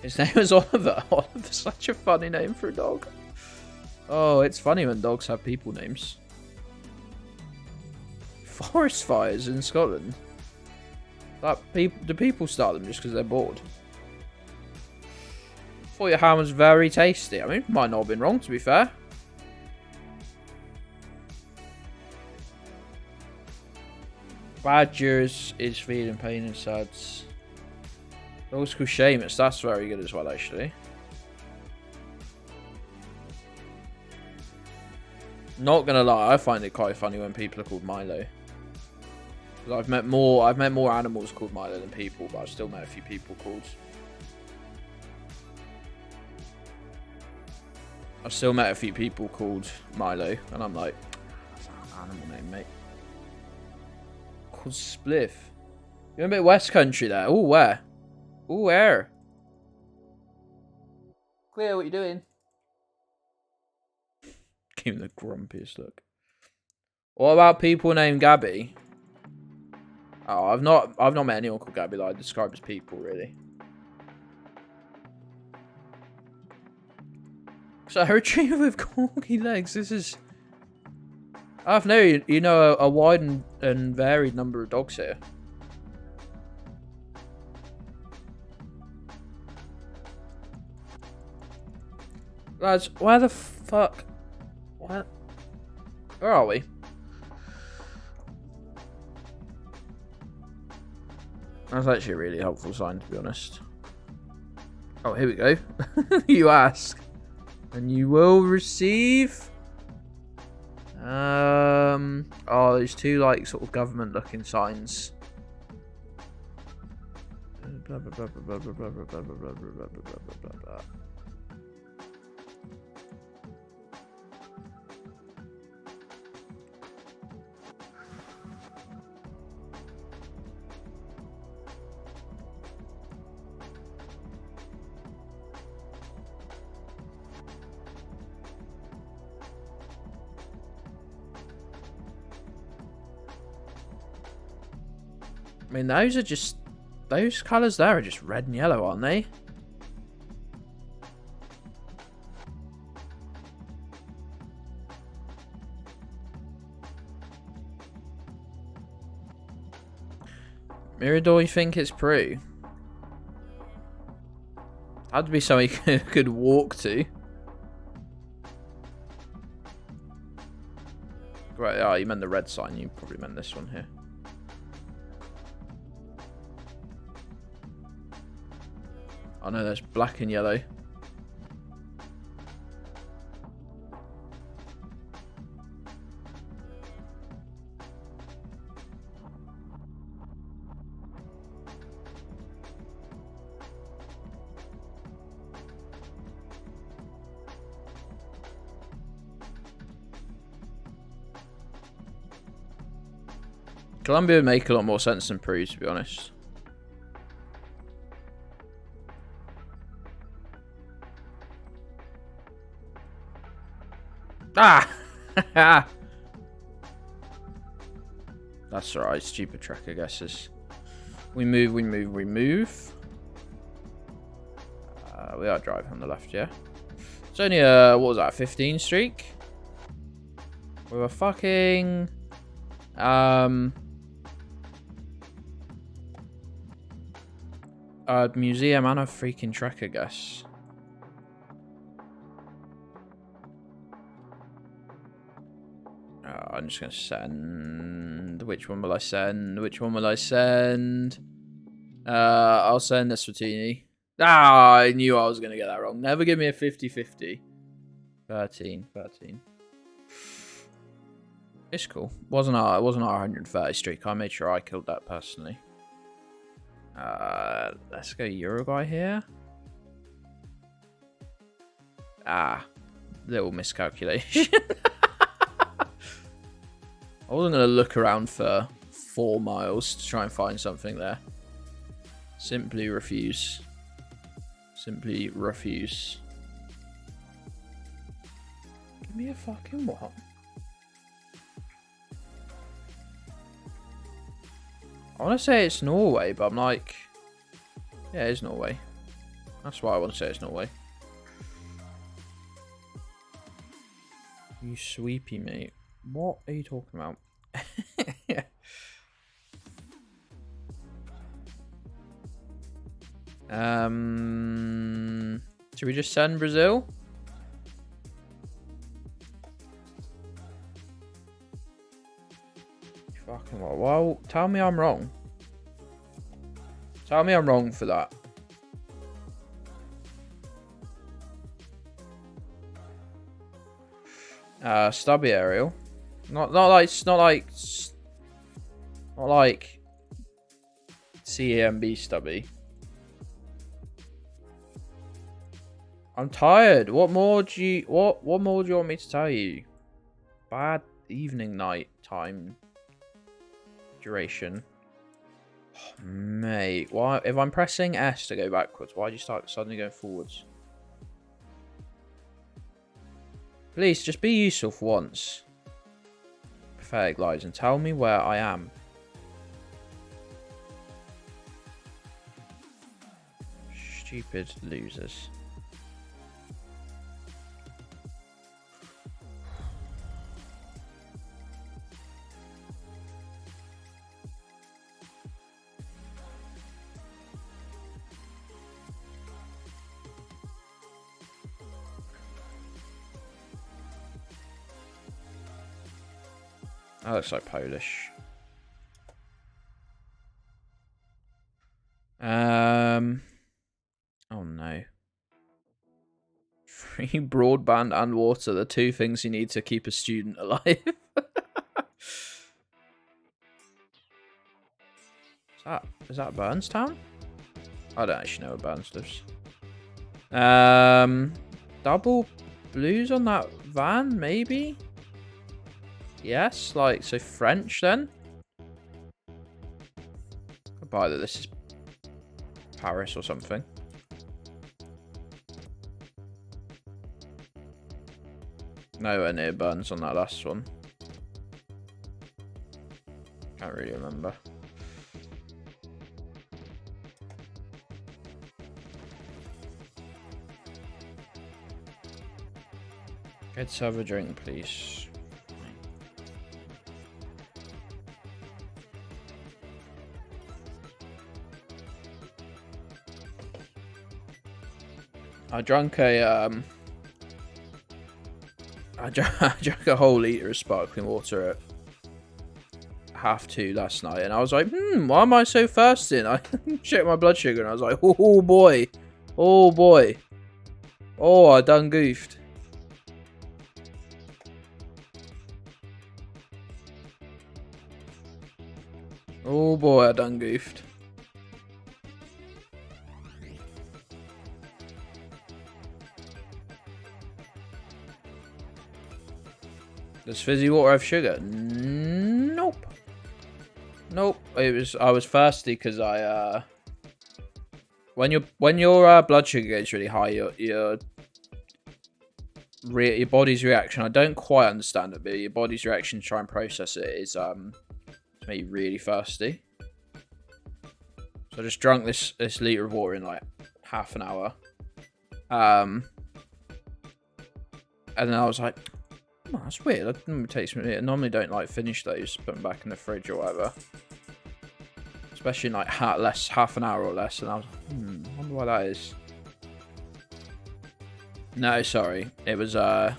His name was Oliver. Oliver's such a funny name for a dog. Oh, it's funny when dogs have people names. Forest fires in Scotland. Do people start them just because they're bored? thought your ham was very tasty. I mean, might not have been wrong, to be fair. Badgers is feeding pain and suds. Dog's called Seamus. That's very good as well, actually. Not gonna lie, I find it quite funny when people are called Milo. I've met more animals called Milo than people, but I've still met a few people called. I've still met a few people called Milo, and I'm like, that's an animal name, mate. Called Spliff. You're a bit West Country there. Oh, where? Oh, where? Clear, what you doing? Give him the grumpiest look. What about people named Gabby? Oh, I've not met anyone called Gabby that I describe as people, really. So a retriever with corky legs. This is. I've known a wide and varied number of dogs here. Lads, where the fuck? Where are we? That's actually a really helpful sign, to be honest. Oh, here we go. You ask, and you will receive. Oh, there's two like sort of government-looking signs. Blah blah blah blah blah blah blah blah blah blah blah blah blah blah blah. I mean, those colours there are just red and yellow, aren't they? Mirador, you think it's Peru? That'd be something you could walk to. Right, oh, you meant the red sign. You probably meant this one here. Oh no, there's black and yellow. Colombia would make a lot more sense than Peru, to be honest. Ah! That's alright, stupid tracker guesses. We move. We are driving on the left, yeah? It's only a, what was that, 15 streak? We were fucking... museum and a freaking tracker guess. I'm just going to send... Which one will I send? I'll send Eswatini. Ah, I knew I was going to get that wrong. Never give me a 50-50. 13. It's cool. It wasn't our 130 streak. I made sure I killed that personally. Let's go Uruguay here. Ah, little miscalculation. I wasn't going to look around for 4 miles to try and find something there. Simply refuse. Simply refuse. Give me a fucking what? I want to say it's Norway, but I'm like... Yeah, it's Norway. That's why I want to say it's Norway. You sweepy, mate. What are you talking about? Should we just send Brazil? Fucking what? Well, tell me I'm wrong. Tell me I'm wrong for that. Stubby aerial. Not like CAMB stubby. I'm tired. What more do you want me to tell you? Bad evening, night time duration. Oh, mate, why? If I'm pressing S to go backwards, why do you start suddenly going forwards? Please, just be useful for once. Pathetic lies and tell me where I am. Stupid losers. That looks like Polish. Oh no. Free broadband and water, the two things you need to keep a student alive. Is that Burnstown? I don't actually know where Burns lives. Double blues on that van, maybe? Yes, like, so French then? I'll buy that this is Paris or something. Nowhere near Burns on that last one. Can't really remember. Let's have a drink, please. I drank a I drank a whole litre of sparkling water at 2:30 last night, and I was like, why am I so thirsty? And I checked my blood sugar, and I was like, oh boy, oh, I done goofed. Oh boy, I done goofed. Does fizzy water have sugar? Nope. Nope. I was thirsty because when your blood sugar gets really high, your body's reaction, I don't quite understand it, but your body's reaction to try and process it is to make you really thirsty. So I just drunk this litre of water in like half an hour. And then I was like, oh, that's weird. I normally don't like finish those, put them back in the fridge or whatever. Especially in like half an hour or less. And I was like, I wonder why that is. No, sorry. It was I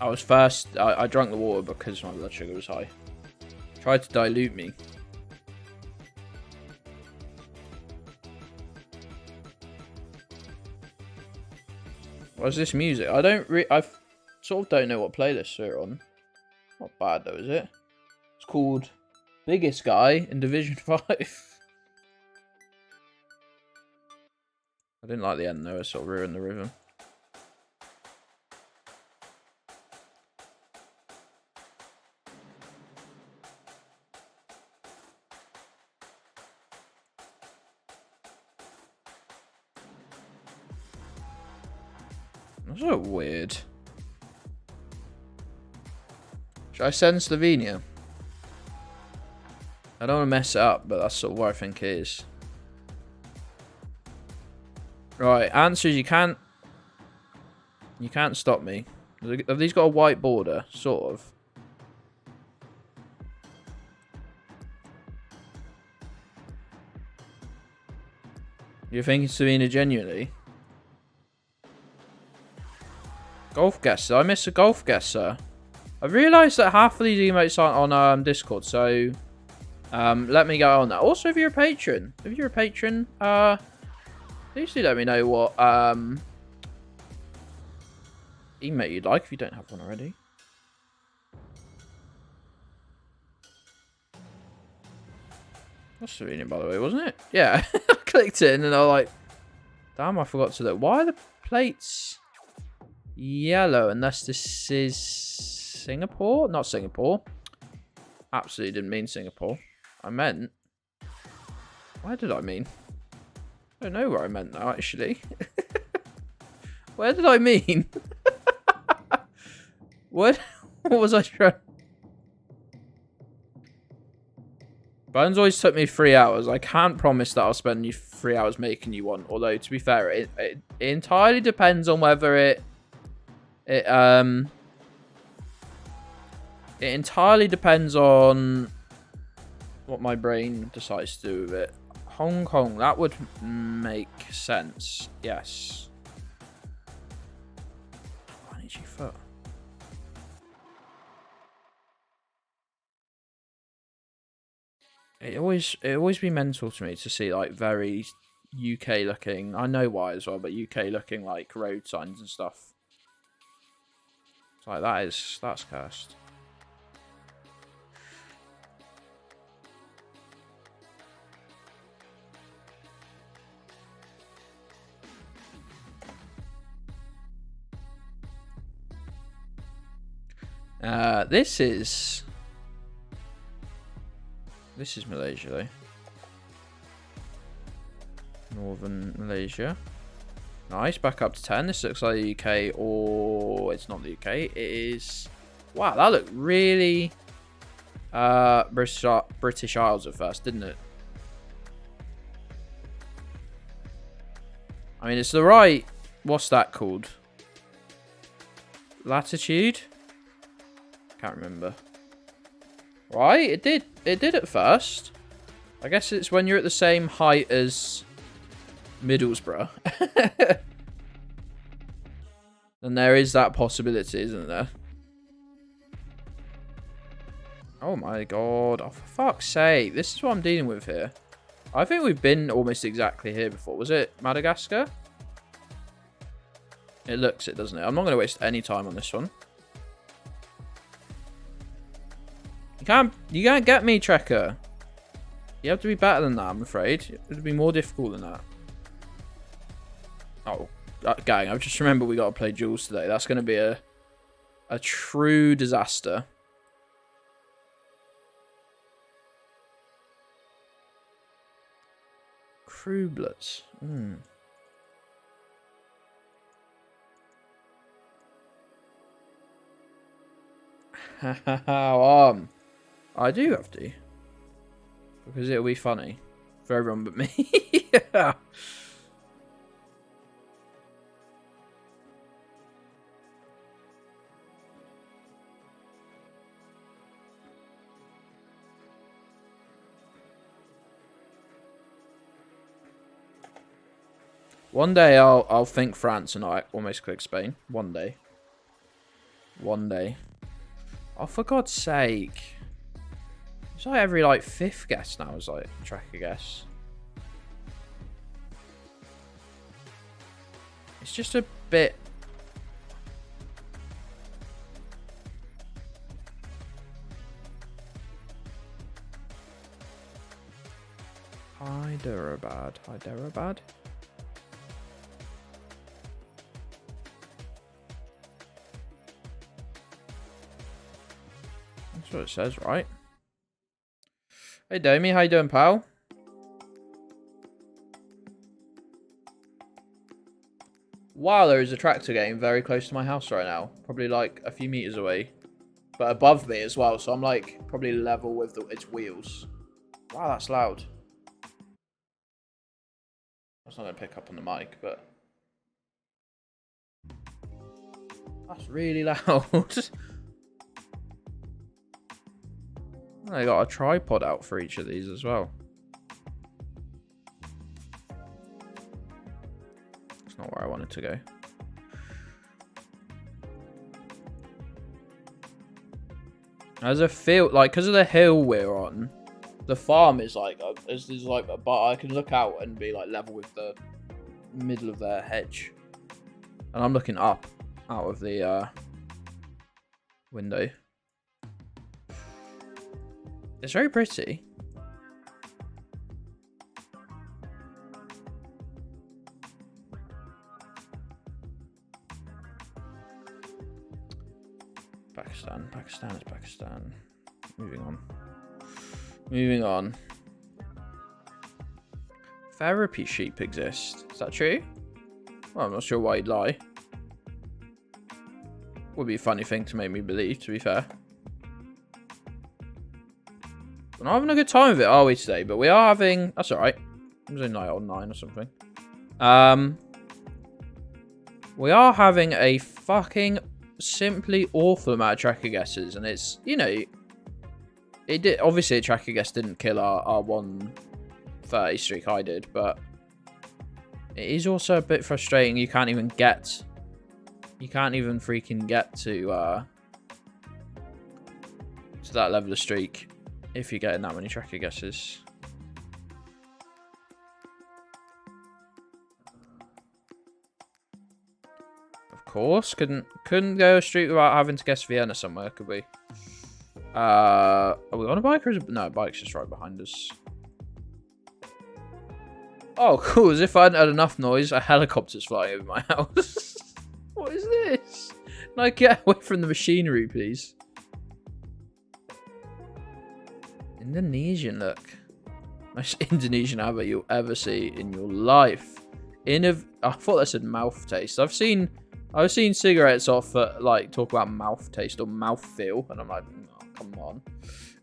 was first. I drank the water because my blood sugar was high. Tried to dilute me. What's this music? I sort of don't know what playlist they're on. Not bad though, is it? It's called Biggest Guy in Division 5. I didn't like the end though, it sort of ruined the rhythm. That's so weird. Should I send Slovenia? I don't want to mess it up, but that's sort of what I think it is. Right, answer is you can't stop me. Have these got a white border? Sort of. You're thinking Serena genuinely? Geoguessr. I missed a Geoguessr. I've realised that half of these emotes aren't on Discord, so let me go on that. Also, if you're a patron, please do let me know what emote you'd like if you don't have one already. That's Serena, by the way, wasn't it? Yeah, I clicked it and I was like, damn, I forgot to look. Why are the plates yellow unless this is Singapore? Not Singapore. Absolutely didn't mean Singapore. I meant... Where did I mean? I don't know where I meant now, actually. Where did I mean? What was I trying... Bones always took me 3 hours. I can't promise that I'll spend you 3 hours making you one. Although, to be fair, it entirely depends on whether it entirely depends on what my brain decides to do with it. Hong Kong, that would make sense. Yes. I need your foot. It always be mental to me to see like very UK looking. I know why as well, but UK looking like road signs and stuff. It's like that's cursed. This is Malaysia, though. Northern Malaysia. Nice, back up to 10. This looks like the UK, or it's not the UK. It is... Wow, that looked really British Isles at first, didn't it? I mean, it's the right... What's that called? Latitude? Can't remember. Right, it did at first. I guess it's when you're at the same height as Middlesbrough. And there is that possibility, isn't there? Oh my god. Oh, for fuck's sake. This is what I'm dealing with here. I think we've been almost exactly here before. Was it Madagascar? It looks it, doesn't it? I'm not going to waste any time on this one. You can't get me, Trekker. You have to be better than that, I'm afraid. It would be more difficult than that. Oh, gang, I've just remembered we got to play Jules today. That's going to be a true disaster. Crublets. I do have to. Because it'll be funny. For everyone but me. Yeah. One day I'll think France and I almost click Spain. One day. One day. Oh, for God's sake. It's like every, like, 5th guess now is, like, Trekker guess. It's just a bit... Hyderabad. Hyderabad? That's what it says, right? Hey, Domi, how you doing, pal? Wow, there is a tractor getting very close to my house right now. Probably, like, a few meters away. But above me as well, so I'm, like, probably level with its wheels. Wow, that's loud. That's not going to pick up on the mic, but... That's really loud. I got a tripod out for each of these as well. not where I wanted to go. There's a field, like, because of the hill we're on, the farm is like, but I can look out and be like level with the middle of their hedge. And I'm looking up out of the window. It's very pretty. Pakistan is Pakistan. Moving on. Therapy sheep exist. Is that true? Well, I'm not sure why you'd lie. Would be a funny thing to make me believe, to be fair. We're not having a good time with it, are we, today? But we are having... That's alright. It was only 9 on 9 or something. We are having a fucking simply awful amount of tracker guesses. And it's, you know... It did... Obviously, a tracker guess didn't kill our 130 streak I did, but... It is also a bit frustrating. You can't even get... You can't even freaking get to that level of streak if you're getting that many tracker guesses. Of course, couldn't go a streak without having to guess Vienna somewhere, could we? Are we on a bike or is it... No, bike's just right behind us. Oh, cool. As if I hadn't had enough noise, a helicopter's flying over my house. What is this? Can I get away from the machinery, please? Indonesian, look. Most Indonesian advert you'll ever see in your life. I thought that said mouth taste. I've seen cigarettes offer like talk about mouth taste or mouth feel, and I'm like, oh, come on.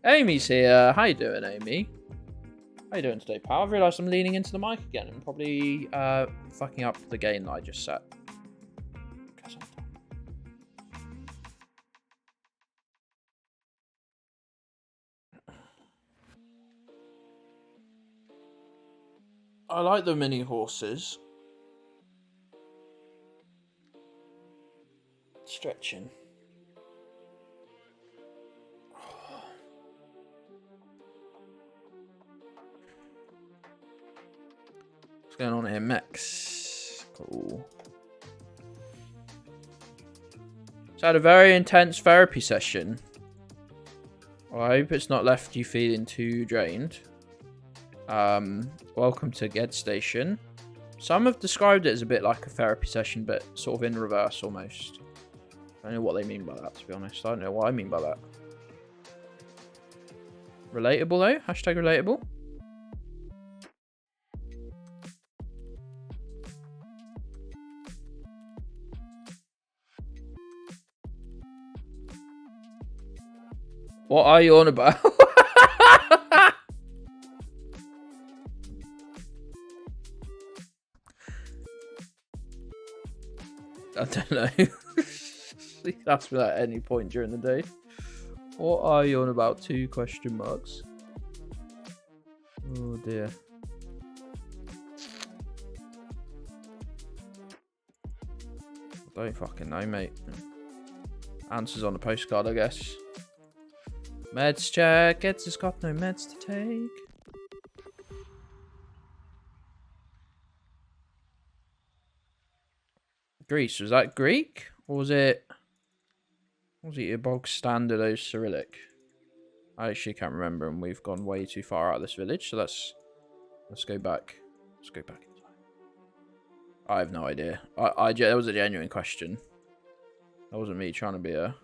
Amy's here. How you doing, Amy? How you doing today, pal? I've realised I'm leaning into the mic again and probably fucking up the gain that I just set. I like the mini horses. Stretching. What's going on here, Mex? Cool. So I had a very intense therapy session. Well, I hope it's not left you feeling too drained. Welcome to Gedds Station. Some have described it as a bit like a therapy session, but sort of in reverse almost. I don't know what they mean by that, to be honest. I don't know what I mean by that. Relatable though? Hashtag relatable. What are you on about? I don't know. You can ask me that at any point during the day. What are you on about? 2 question marks. Oh dear. I don't fucking know, mate. Answers on a postcard, I guess. Meds check. Gedds has got no meds to take. Greece, was that Greek? Or was it your bog standard O Cyrillic? I actually can't remember, and we've gone way too far out of this village, so let's go back. Let's go back in time. I have no idea. That was a genuine question. That wasn't me trying to be a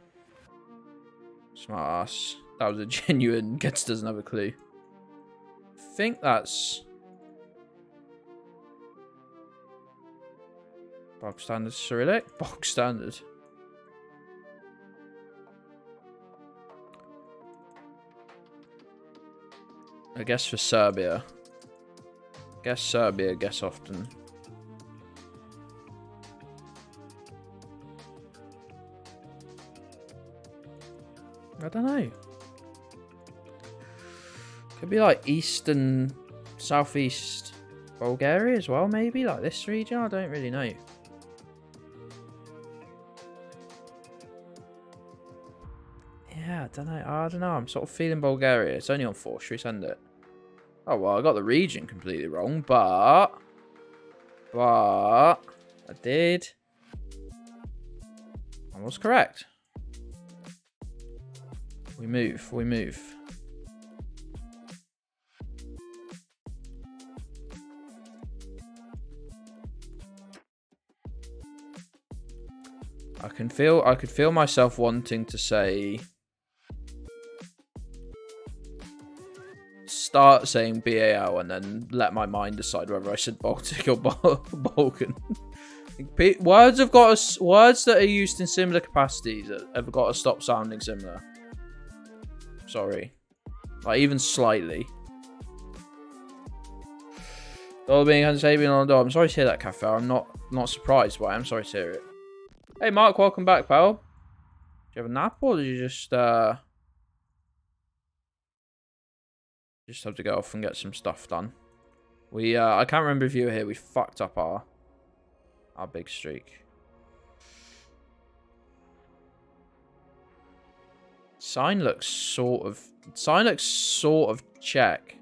smart ass. That was a genuine Gedds doesn't have a clue. I think that's bog standard Cyrillic? Bog standard. I guess for Serbia. Guess Serbia, guess often. I don't know. Could be like eastern, southeast Bulgaria as well, maybe? Like this region? I don't really know. don't know. I don't know. I'm sort of feeling Bulgaria. It's only on 4. Should we send it? Oh, well, I got the region completely wrong, but I did. I was correct. We move. I could feel myself wanting to say, start saying BAL and then let my mind decide whether I said Baltic or Balkan. Words that are used in similar capacities have got to stop sounding similar. Sorry, like even slightly. All being unsabian on the door. I'm sorry to hear that, Cafe. I'm not surprised, but I'm sorry to hear it. Hey, Mark, welcome back, pal. Do you have a nap, or did you just have to go off and get some stuff done? I can't remember if you were here. We fucked up our big streak. Sign looks sort of check,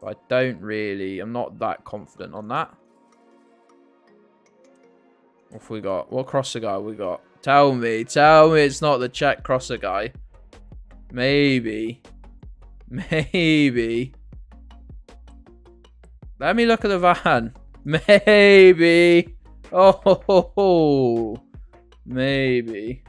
but I'm not that confident on that. What have we got? What crosser guy we got? Tell me it's not the Czech crosser guy. Maybe. Let me look at the van. Maybe. Oh, maybe.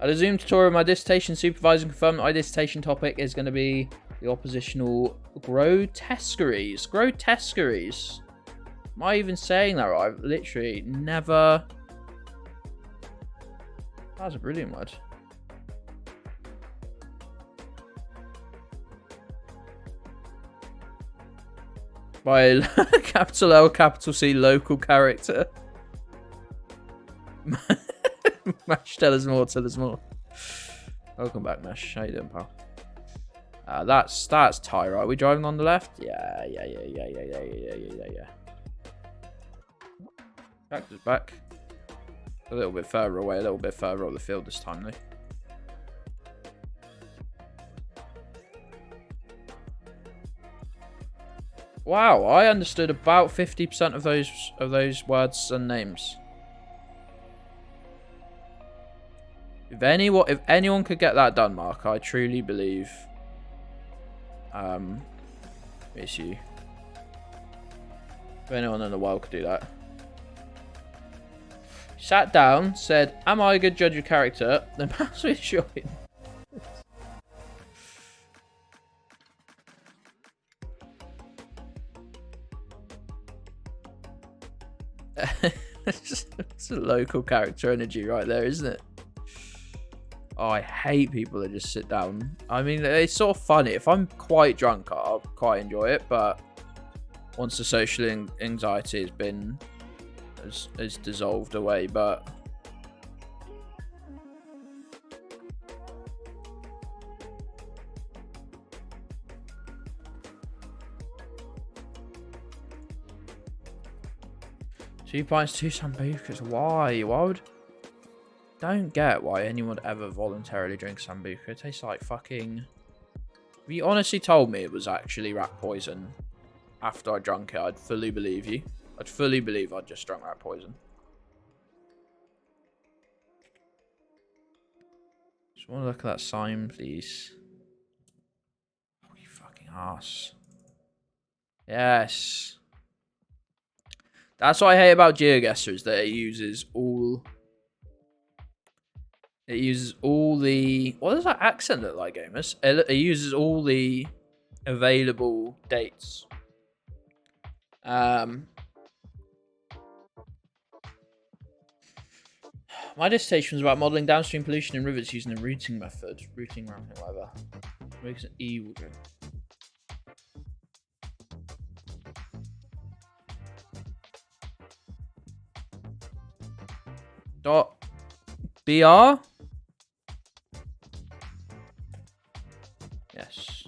At a Zoom tutorial, my dissertation supervisor confirmed my dissertation topic is going to be the oppositional grotesqueries. Grotesqueries. Am I even saying that right? I've literally never... That was a brilliant word. By capital L, capital C, local character. Mash, tell us more. Welcome back, Mash. How you doing, pal? That's Ty, right? Are we driving on the left? Yeah. Tractor's back. A little bit further away, a little bit further up the field this time, though. Wow, I understood about 50% of those words and names. If anyone could get that done, Mark, I truly believe it's you. If anyone in the world could do that. Sat down, said, "Am I a good judge of character?" Then passed me a joint. It's a local character energy right there, isn't it? Oh, I hate people that just sit down. I mean, it's sort of funny. If I'm quite drunk, I'll quite enjoy it. But once the social anxiety has dissolved away, but £2, 2 sambucas. Why? Don't get why anyone would ever voluntarily drink sambuca. It tastes like fucking... If you honestly told me it was actually rat poison after I drank it, I'd fully believe you. I'd fully believe I'd just drunk rat poison. Just want to look at that sign, please. Oh, you fucking ass. Yes. That's what I hate about Geoguessr, is that it uses all the... What does that accent look like, gamers? It uses all the available dates. My dissertation was about modelling downstream pollution in rivers using the routing method. Routing, ramping, whatever. Makes an evil drink. .br? Yes.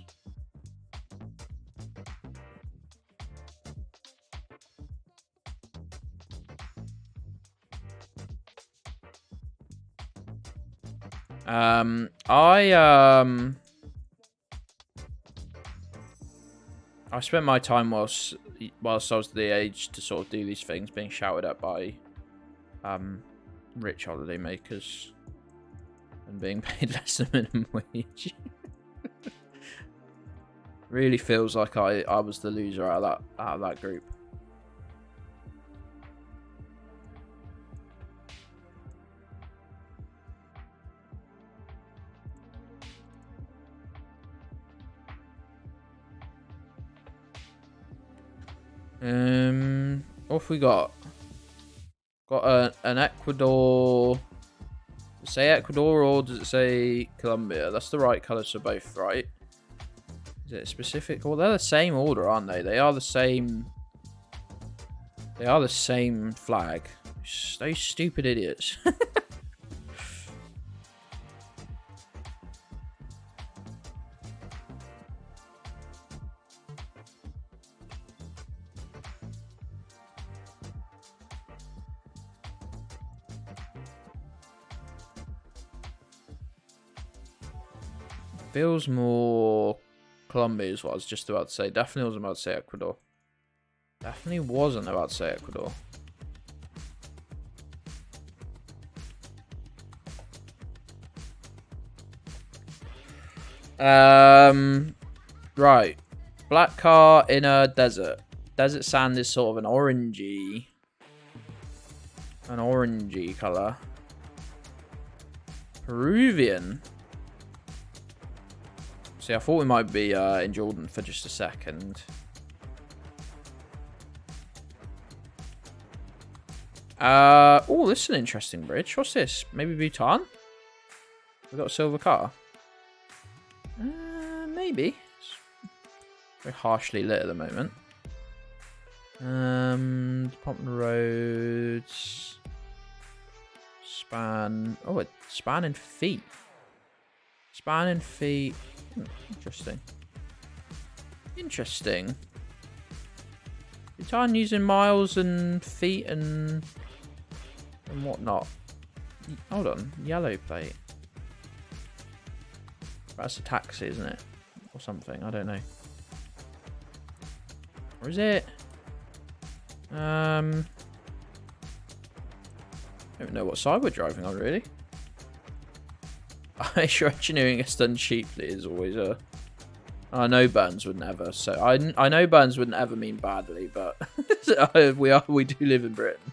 I spent my time whilst I was the age to sort of do these things, being shouted at by rich holiday makers and being paid less than minimum wage. Really feels like I was the loser out of that group. What have we got? Got an Ecuador. Does it say Ecuador or does it say Colombia? That's the right colours for both, right? Is it specific? Well, they're the same order, aren't they? They are the same. They are the same flag. Those stupid idiots. Feels more Colombia is what I was just about to say. Definitely wasn't about to say Ecuador. Definitely wasn't about to say Ecuador. Right. Black car in a desert. Desert sand is sort of an orangey colour. Peruvian. See, I thought we might be in Jordan for just a second. Oh, this is an interesting bridge. What's this? Maybe Bhutan? We got a silver car. Maybe. It's very harshly lit at the moment. Department roads. Span. Oh, it's spanning feet. Spanning feet. Interesting. Interesting. Bhutan using miles and feet and whatnot. Hold on. Yellow plate. That's a taxi, isn't it? Or something. I don't know. Or is it? I don't know what side we're driving on, really. I sure engineering is done cheaply is always a... I know Burns would never, so I know Burns wouldn't ever mean badly, but we do live in Britain.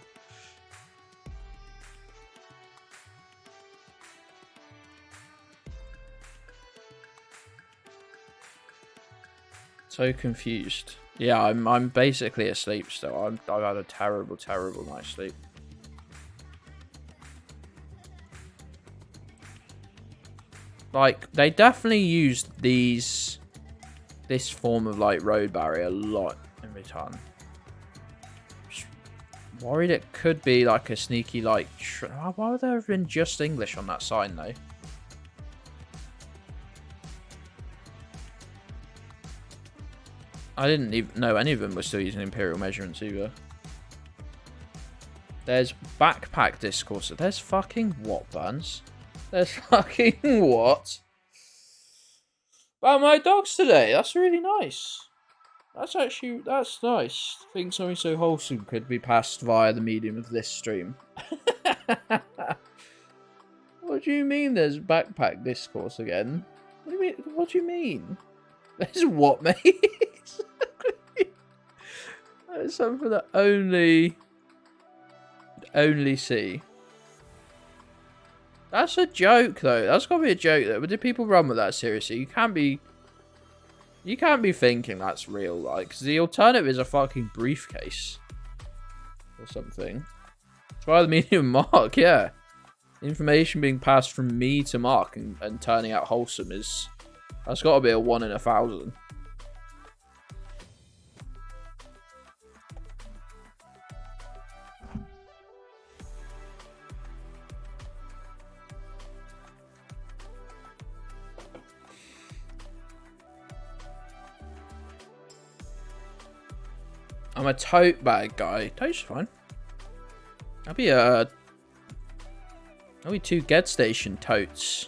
So confused. Yeah, I'm basically asleep still. I've had a terrible night's sleep. Like, they definitely used this form of, like, road barrier a lot in Bhutan. Just worried it could be, like, a sneaky, like... Why would there have been just English on that sign, though? I didn't even know any of them were still using imperial measurements, either. There's backpack discourse. There's fucking what, Burns? There's fucking what? About my dogs today. That's really nice. That's nice. I think something so wholesome could be passed via the medium of this stream. What do you mean there's backpack discourse again? What do you mean? There's what, mate? That's something that only see. That's a joke, though. That's got to be a joke, though. But do people run with that seriously? You can't be thinking that's real, like, because the alternative is a fucking briefcase or something. Try the medium Mark, yeah. Information being passed from me to Mark and turning out wholesome that's got to be a 1 in 1,000. I'm a tote bag guy. Tote's fine. That'll be 2 Gedds station totes.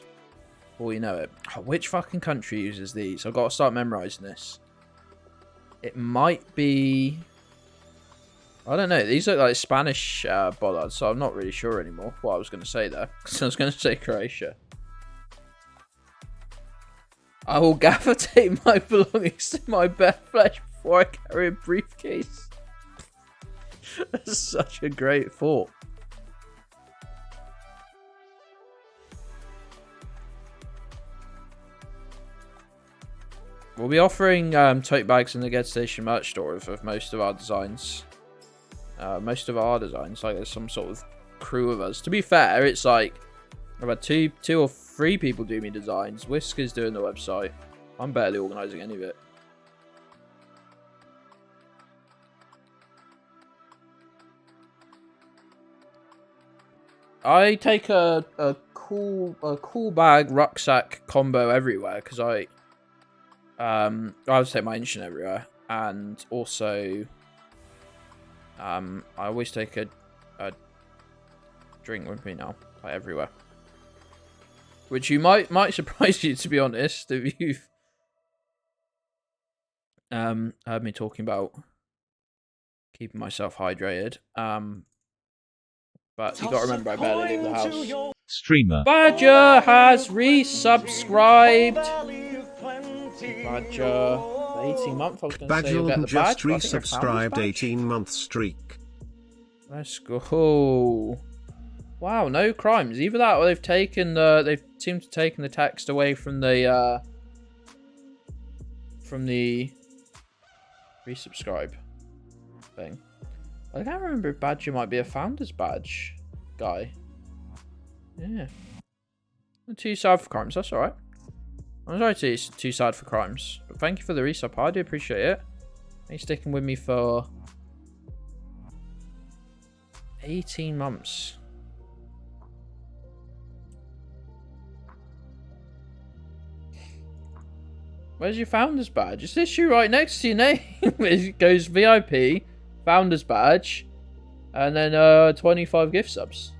before you know it. Oh, which fucking country uses these? I've got to start memorising this. It might be... I don't know. These look like Spanish bollards, so I'm not really sure anymore what I was going to say there. Because I was going to say Croatia. I will gaffer tape my belongings to my bare flesh before I carry a briefcase. That's such a great thought. We'll be offering tote bags in the Gedds Station merch store of most of our designs. Like there's some sort of crew of us. To be fair, it's like I've had two or three people do me designs. Whisker's doing the website. I'm barely organising any of it. I take a cool bag rucksack combo everywhere because I would take my engine everywhere, and also I always take a drink with me now, like everywhere. Which you might surprise you, to be honest, if you've heard me talking about keeping myself hydrated. But you got to remember, I barely leave the house. Streamer Badger has resubscribed. Badger, 18 month. I was going to say you'll get the badge. Just resubscribed 18-month streak. Let's go. Wow, no crimes. Either that, or they've taken they seem to have taken the text away from the resubscribe thing. I can't remember if Badger might be a founder's badge guy. Yeah. Too sad for crimes. That's all right. I'm sorry to too sad for crimes, but thank you for the resub. I do appreciate it. Thanks for sticking with me for 18 months. Where's your founder's badge? It's this shoe right next to your name. It goes VIP, founder's badge, and then 25 gift subs.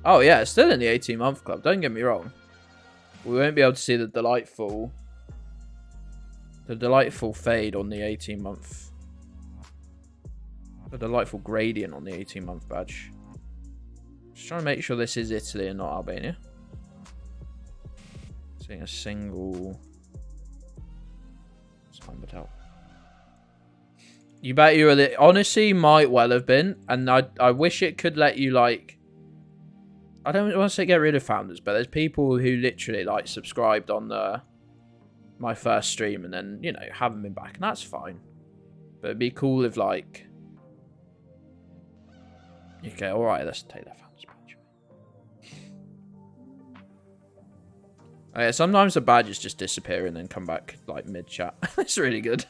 Oh yeah, it's still in the 18-month club. Don't get me wrong. We won't be able to see the delightful fade on the 18-month. The delightful gradient on the 18-month badge. Just trying to make sure this is Italy and not Albania. Seeing a single. You bet you were the... Honestly, might well have been. And I wish it could let you, like... I don't want to say get rid of founders, but there's people who literally, like, subscribed on my first stream and then, you know, haven't been back. And that's fine. But it'd be cool if, like... Okay, alright, let's take that founder's badge. Okay, sometimes the badges just disappear and then come back, like, mid-chat. It's really good.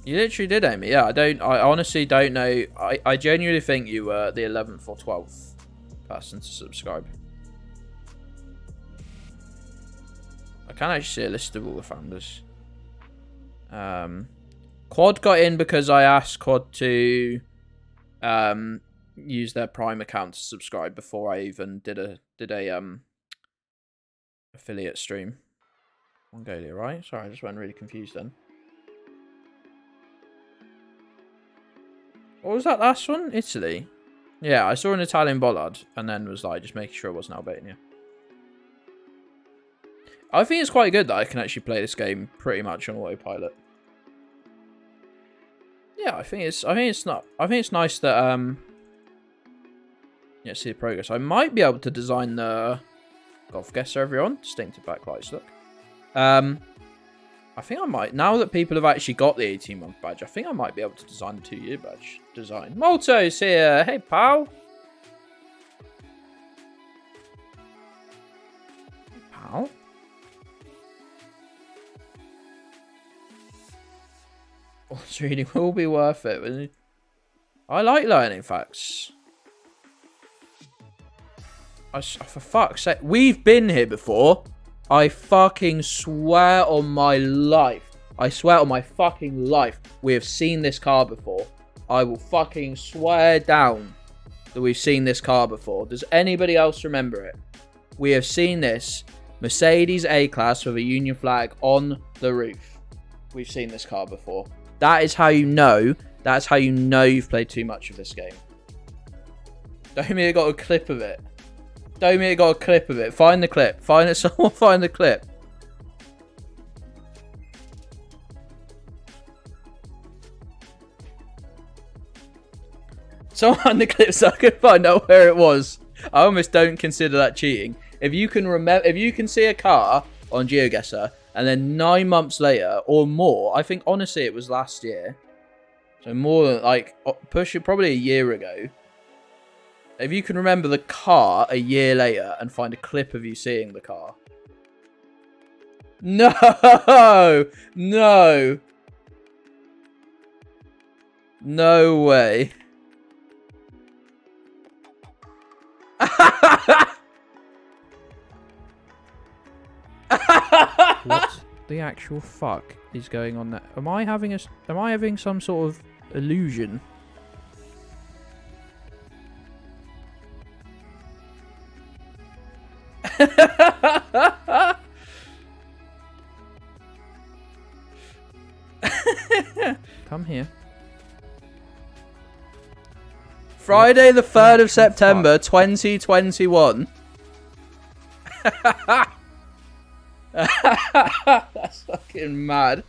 You literally did, Amy. Yeah, I honestly don't know. I genuinely think you were the 11th or 12th person to subscribe. I can actually see a list of all the founders. Quad got in because I asked Quad to use their Prime account to subscribe before I even did a affiliate stream. Mongolia, right? Sorry, I just went really confused then. What was that last one? Italy. Yeah, I saw an Italian bollard and then was like just making sure it wasn't Albania. I think it's quite good that I can actually play this game pretty much on autopilot. Yeah, I think it's nice that yeah, see the progress. I might be able to design the Geoguessr everyone. Distinctive backlights look. I think I might, now that people have actually got the 18-month badge, I think I might be able to design a 2-year badge design. Molto's here. Hey, pal. Hey, pal. What's reading will be worth it. I like learning facts. For fuck's sake, we've been here before. I fucking swear on my life. I swear on my fucking life. We have seen this car before. I will fucking swear down that we've seen this car before. Does anybody else remember it? We have seen this Mercedes A-Class with a Union flag on the roof. We've seen this car before. That is how you know. That's how you know you've played too much of this game. Domia got a clip of it. Domia got a clip of it. Find the clip. Find it. Someone find the clip. Someone find the clip so I can find out where it was. I almost don't consider that cheating. If you can remember, if you can see a car on Geoguessr and then 9 months later or more, I think honestly it was last year. So more than like pushing probably a year ago. If you can remember the car a year later and find a clip of you seeing the car. No! No! No way. What the actual fuck is going on there? Am I having some sort of illusion? Come here. Friday the 3rd of September 2021. That's fucking mad.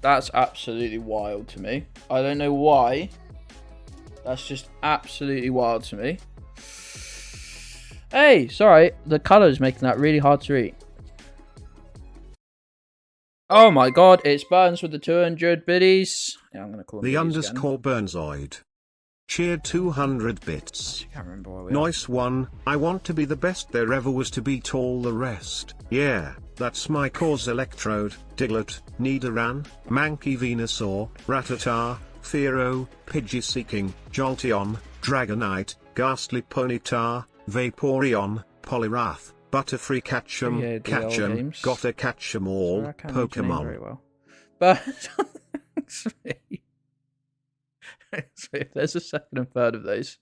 That's absolutely wild to me. I don't know why. That's just absolutely wild to me. Hey, sorry. The colour's making that really hard to read. Oh my god, it's Burns with the 200 biddies. Yeah, I'm going to call him the biddies underscore again. Burnzoid. Cheered 200 bits. I can't remember where we are. Nice one. I want to be the best there ever was to beat all the rest. Yeah, that's my cause. Electrode, Diglett, Nidoran, Mankey Venusaur, Rattata, Fearow, Pidgey-Seeking, Jolteon, Dragonite, Ghastly Ponyta, Vaporeon, Poliwrath, Butterfree, Catch'em, Catch'em, Gotta Catch'em all, Pokemon. Very well. But there's a second and third of those.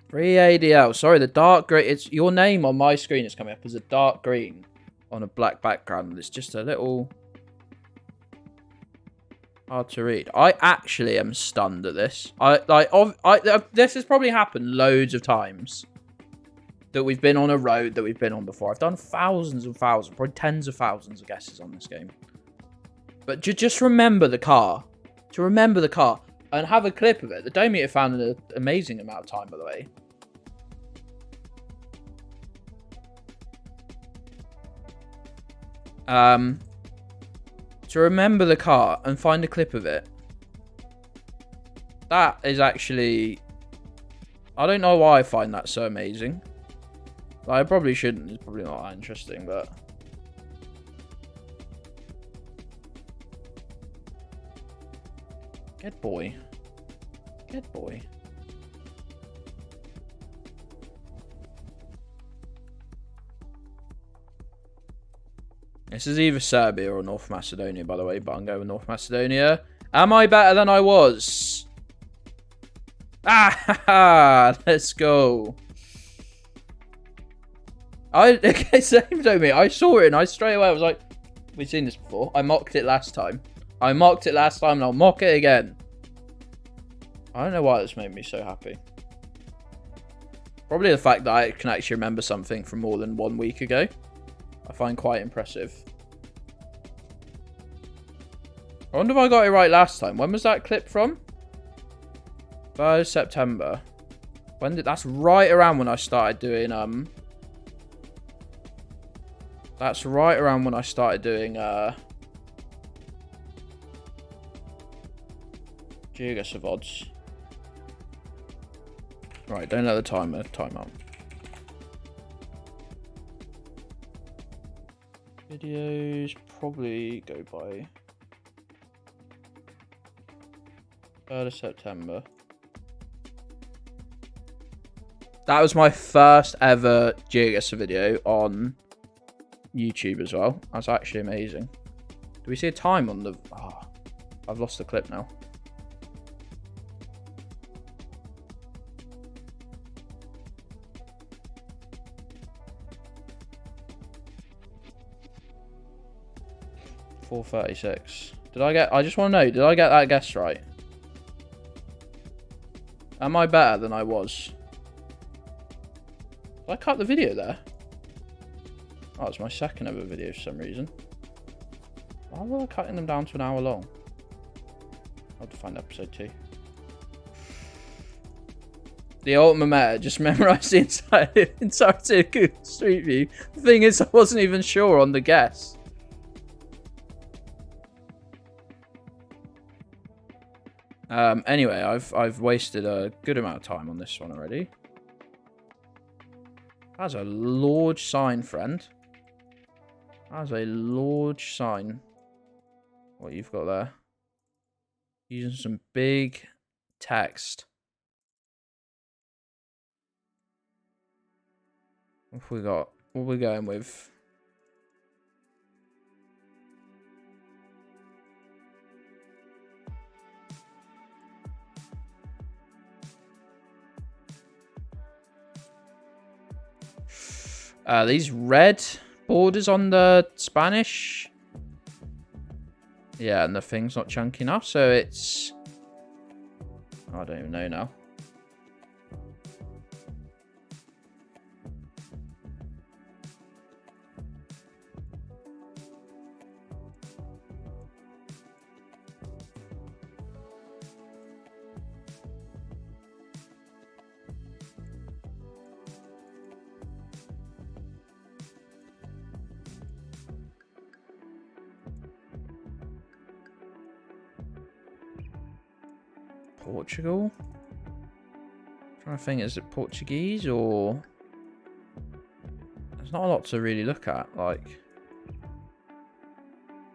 3 ADL. Sorry, the dark green. It's your name on my screen is coming up as a dark green on a black background. It's just a little hard to read. I actually am stunned at this. This has probably happened loads of times that we've been on a road that we've been on before. I've done thousands and thousands, probably tens of thousands of guesses on this game. But just remember the car. To remember the car and have a clip of it. The Dometer found an amazing amount of time, by the way. To remember the car and find a clip of it. That is actually... I don't know why I find that so amazing. I probably shouldn't. It's probably not that interesting, but... Good boy. Good boy. This is either Serbia or North Macedonia, by the way, but I'm going with North Macedonia. Am I better than I was? Ah, let's go. Same to me. I saw it and I straight away I was like, we've seen this before. I mocked it last time. And I'll mock it again. I don't know why this made me so happy. Probably the fact that I can actually remember something from more than 1 week ago. I find quite impressive. I wonder if I got it right last time. When was that clip from? 3rd September. That's right around when I started doing That's right around when I started doing Geoguessr VODs. Right, don't let the timer time out. Videos probably go by 3rd of September. That was my first ever Geoguessr video on YouTube as well. That's actually amazing. Do we see a time on the... Oh, I've lost the clip now. .436. I just want to know, did I get that guess right? Am I better than I was? Did I cut the video there? Oh, it's my second ever video for some reason. Why were I cutting them down to an hour long? I'll have to find episode 2. The ultimate meta, just memorize the entirety of Google Street View. The thing is, I wasn't even sure on the guess. Anyway, I've wasted a good amount of time on this one already. That's a large sign, friend. That's a large sign. What you've got there. Using some big text. What have we got? What are we going with? These red borders on the Spanish. Yeah, and the thing's not chunky enough, so it's... Oh, I don't even know now. Portugal? I'm trying to think, is it Portuguese or... There's not a lot to really look at, like...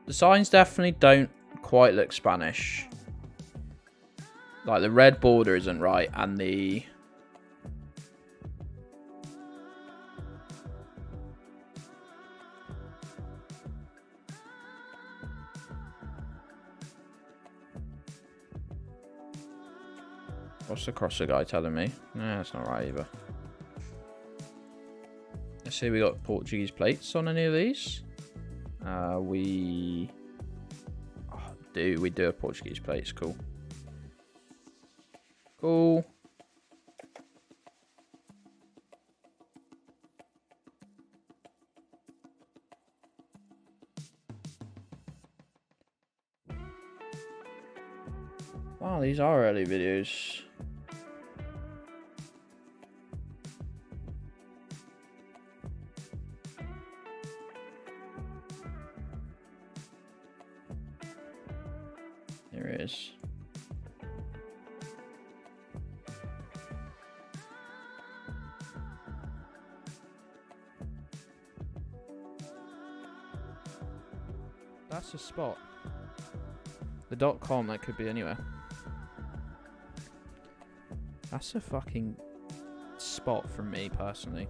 The signs definitely don't quite look Spanish. Like, the red border isn't right, and the... What's the crosser guy telling me? Nah, that's not right either. Let's see, we got Portuguese plates on any of these. We do have Portuguese plates. Cool. Cool. Wow, these are early videos. There it is. That's a spot. The .com, that could be anywhere. That's a fucking spot from me, personally.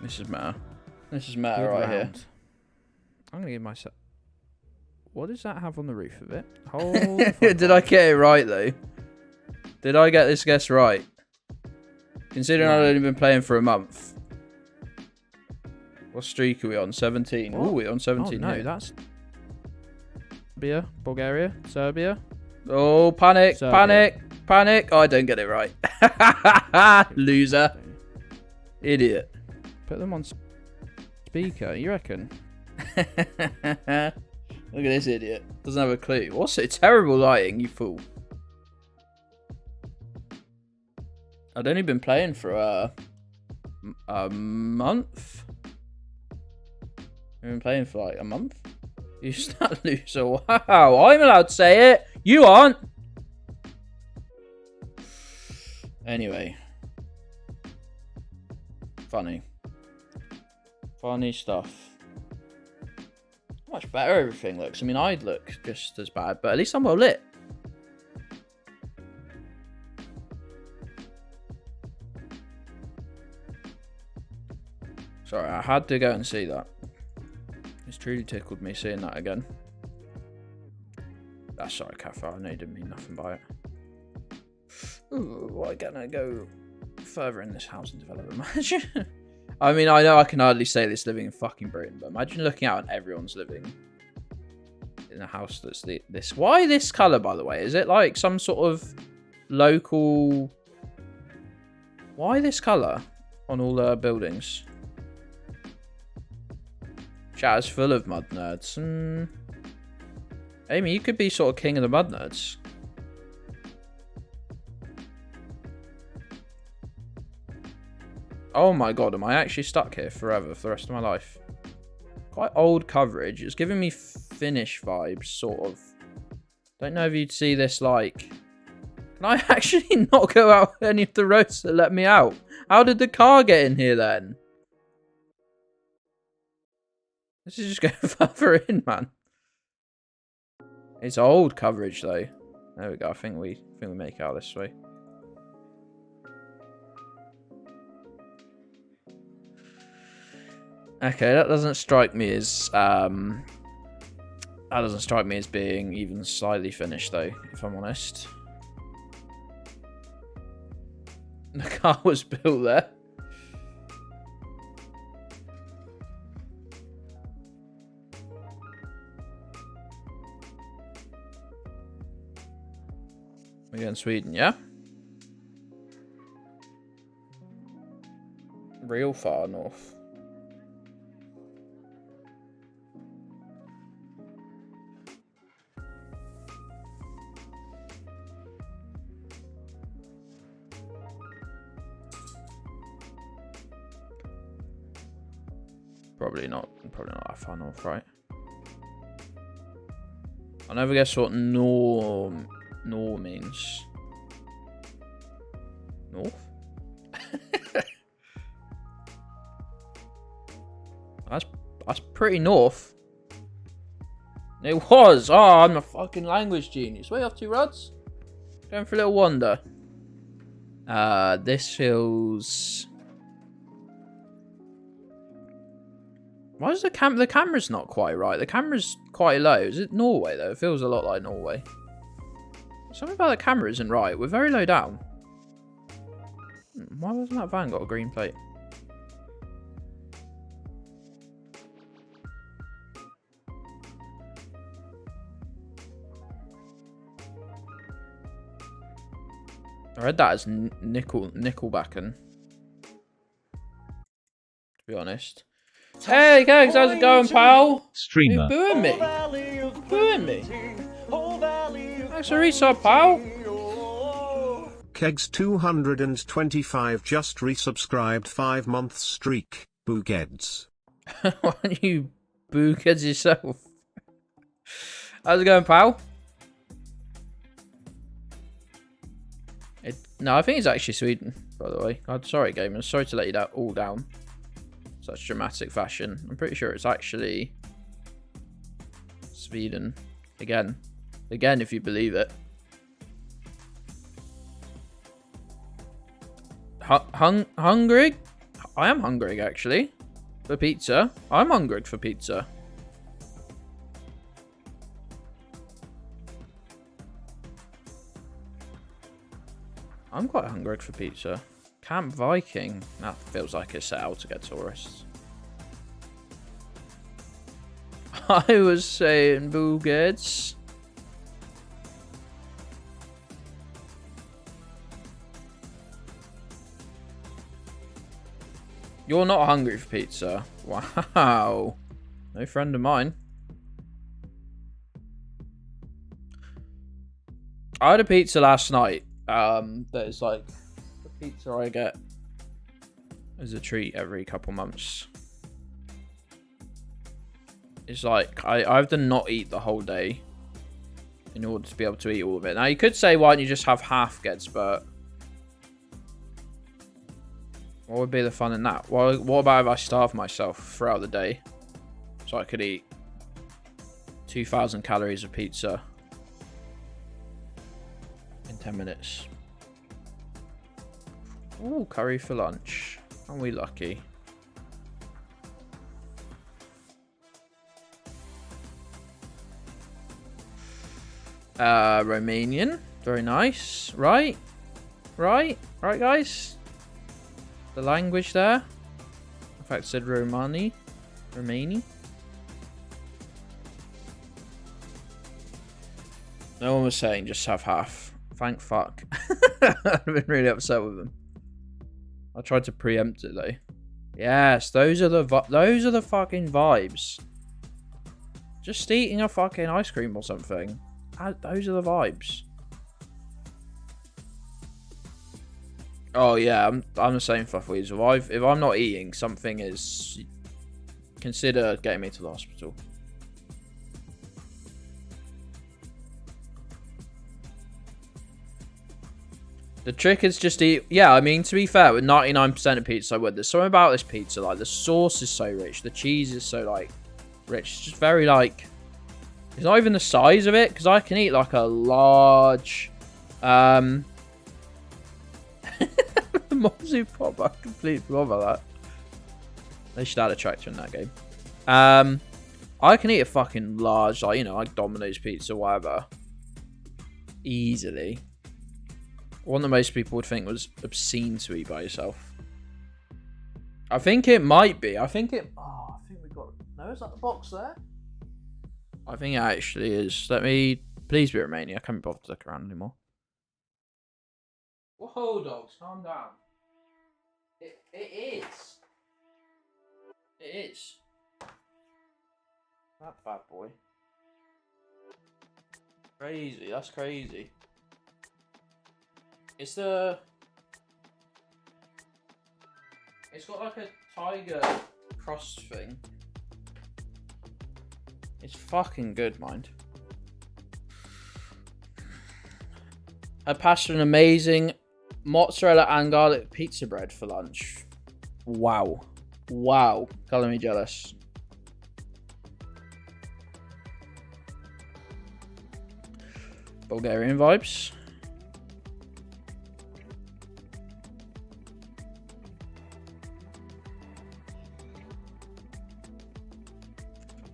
This is meta. This is meta right here. I'm going to give myself... What does that have on the roof of it? Hold Did I get it right, though? Did I get this guess right? Considering I've only been playing for a month. What streak are we on? 17. Oh, we're on 17. Oh, no, that's... Serbia, Bulgaria, Serbia. Oh, panic, Serbia. Panic, panic. Oh, I don't get it right. Loser. Idiot. Put them on speaker, you reckon? Look at this idiot. Doesn't have a clue. What's it? Terrible lighting, you fool. I'd only been playing for a month. I've been playing for like a month. You start loser. Wow, I'm allowed to say it. You aren't. Anyway. Funny. Funny stuff. Much better everything looks. I mean, I'd look just as bad, but at least I'm well lit. Sorry, I had to go and see that. It's truly tickled me seeing that again. That's sorry, Cafe. I know you didn't mean nothing by it. Ooh, why can't I go further in this housing development? Imagine. I mean, I know I can hardly say this living in fucking Britain, but imagine looking out and everyone's living in a house that's this. Why this colour, by the way? Is it like some sort of local? Why this colour on all the buildings? Chat is full of mud nerds. Amy, you could be sort of king of the mud nerds. Oh my god, am I actually stuck here forever for the rest of my life? Quite old coverage. It's giving me Finnish vibes, sort of. Don't know if you'd see this like... Can I actually not go out any of the roads that let me out? How did the car get in here then? This is just going further in, man. It's old coverage though. There we go. I think we make out this way. Okay, that doesn't strike me as being even slightly finished though, if I'm honest. The car was built there. We're in Sweden, yeah? Real far north. Probably not that far north, right? I never guess what nor means. North? That's pretty north. It was. Oh, I'm a fucking language genius. Where you off to, Rods? Going for a little wander. This feels... Why is the camera's not quite right? The camera's quite low. Is it Norway though? It feels a lot like Norway. Something about the camera isn't right. We're very low down. Why wasn't that van got a green plate? I read that as Nickelbacken. To be honest. Hey, Gedds, how's it going, pal? Streamer. You booing me? Booing me? Thanks for resub, pal. Kegs 225 just resubscribed 5-month streak. Boo Gedds. Why don't you boo Gedds yourself? How's it going, pal? No, I think it's actually Sweden, by the way. I'm sorry, gamers. Sorry to let you all down. Such dramatic fashion. I'm pretty sure it's actually Sweden. Again, if you believe it. Hungry? I am hungry, actually. For pizza. I'm hungry for pizza. I'm quite hungry for pizza. Camp Viking. That feels like it's set out to get tourists. I was saying, boo Gedds. You're not hungry for pizza. Wow. No friend of mine. I had a pizza last night. That is like the pizza I get as a treat every couple months. It's like I have to not eat the whole day in order to be able to eat all of it. Now you could say, why don't you just have half Gedds, but what would be the fun in that? What about if I starve myself throughout the day so I could eat 2,000 calories of pizza in 10 minutes? Ooh, curry for lunch. Aren't we lucky? Romanian. Very nice. Right? Right, guys? The language there. In fact, it said Romani. No one was saying just have half. Thank fuck. I've been really upset with them. I tried to preempt it though. Yes, those are the fucking vibes. Just eating a fucking ice cream or something. Those are the vibes. Oh yeah, I'm the same for Weasel. If I'm not eating, something is. Consider getting me to the hospital. The trick is just eat. Yeah, I mean, to be fair, with 99% of pizza I would. There's something about this pizza, like the sauce is so rich, the cheese is so like rich. It's just very like. It's not even the size of it, because I can eat like a large. The Mozzie Pop, I completely forgot about that. They should add a tractor in that game. I can eat a fucking large, like, you know, like Domino's pizza, whatever. Easily. One that most people would think was obscene to eat by yourself. I think it might be. I think we got. No, is that the box there? I think it actually is. Let me. Please be Romania. I can't be bothered to look around anymore. Whoa, dogs, calm down. It is. It is. That bad boy. Crazy. That's crazy. It's got like a tiger cross thing. It's fucking good, mind. I passed an amazing mozzarella and garlic pizza bread for lunch. Wow. Wow. Color me jealous. Bulgarian vibes.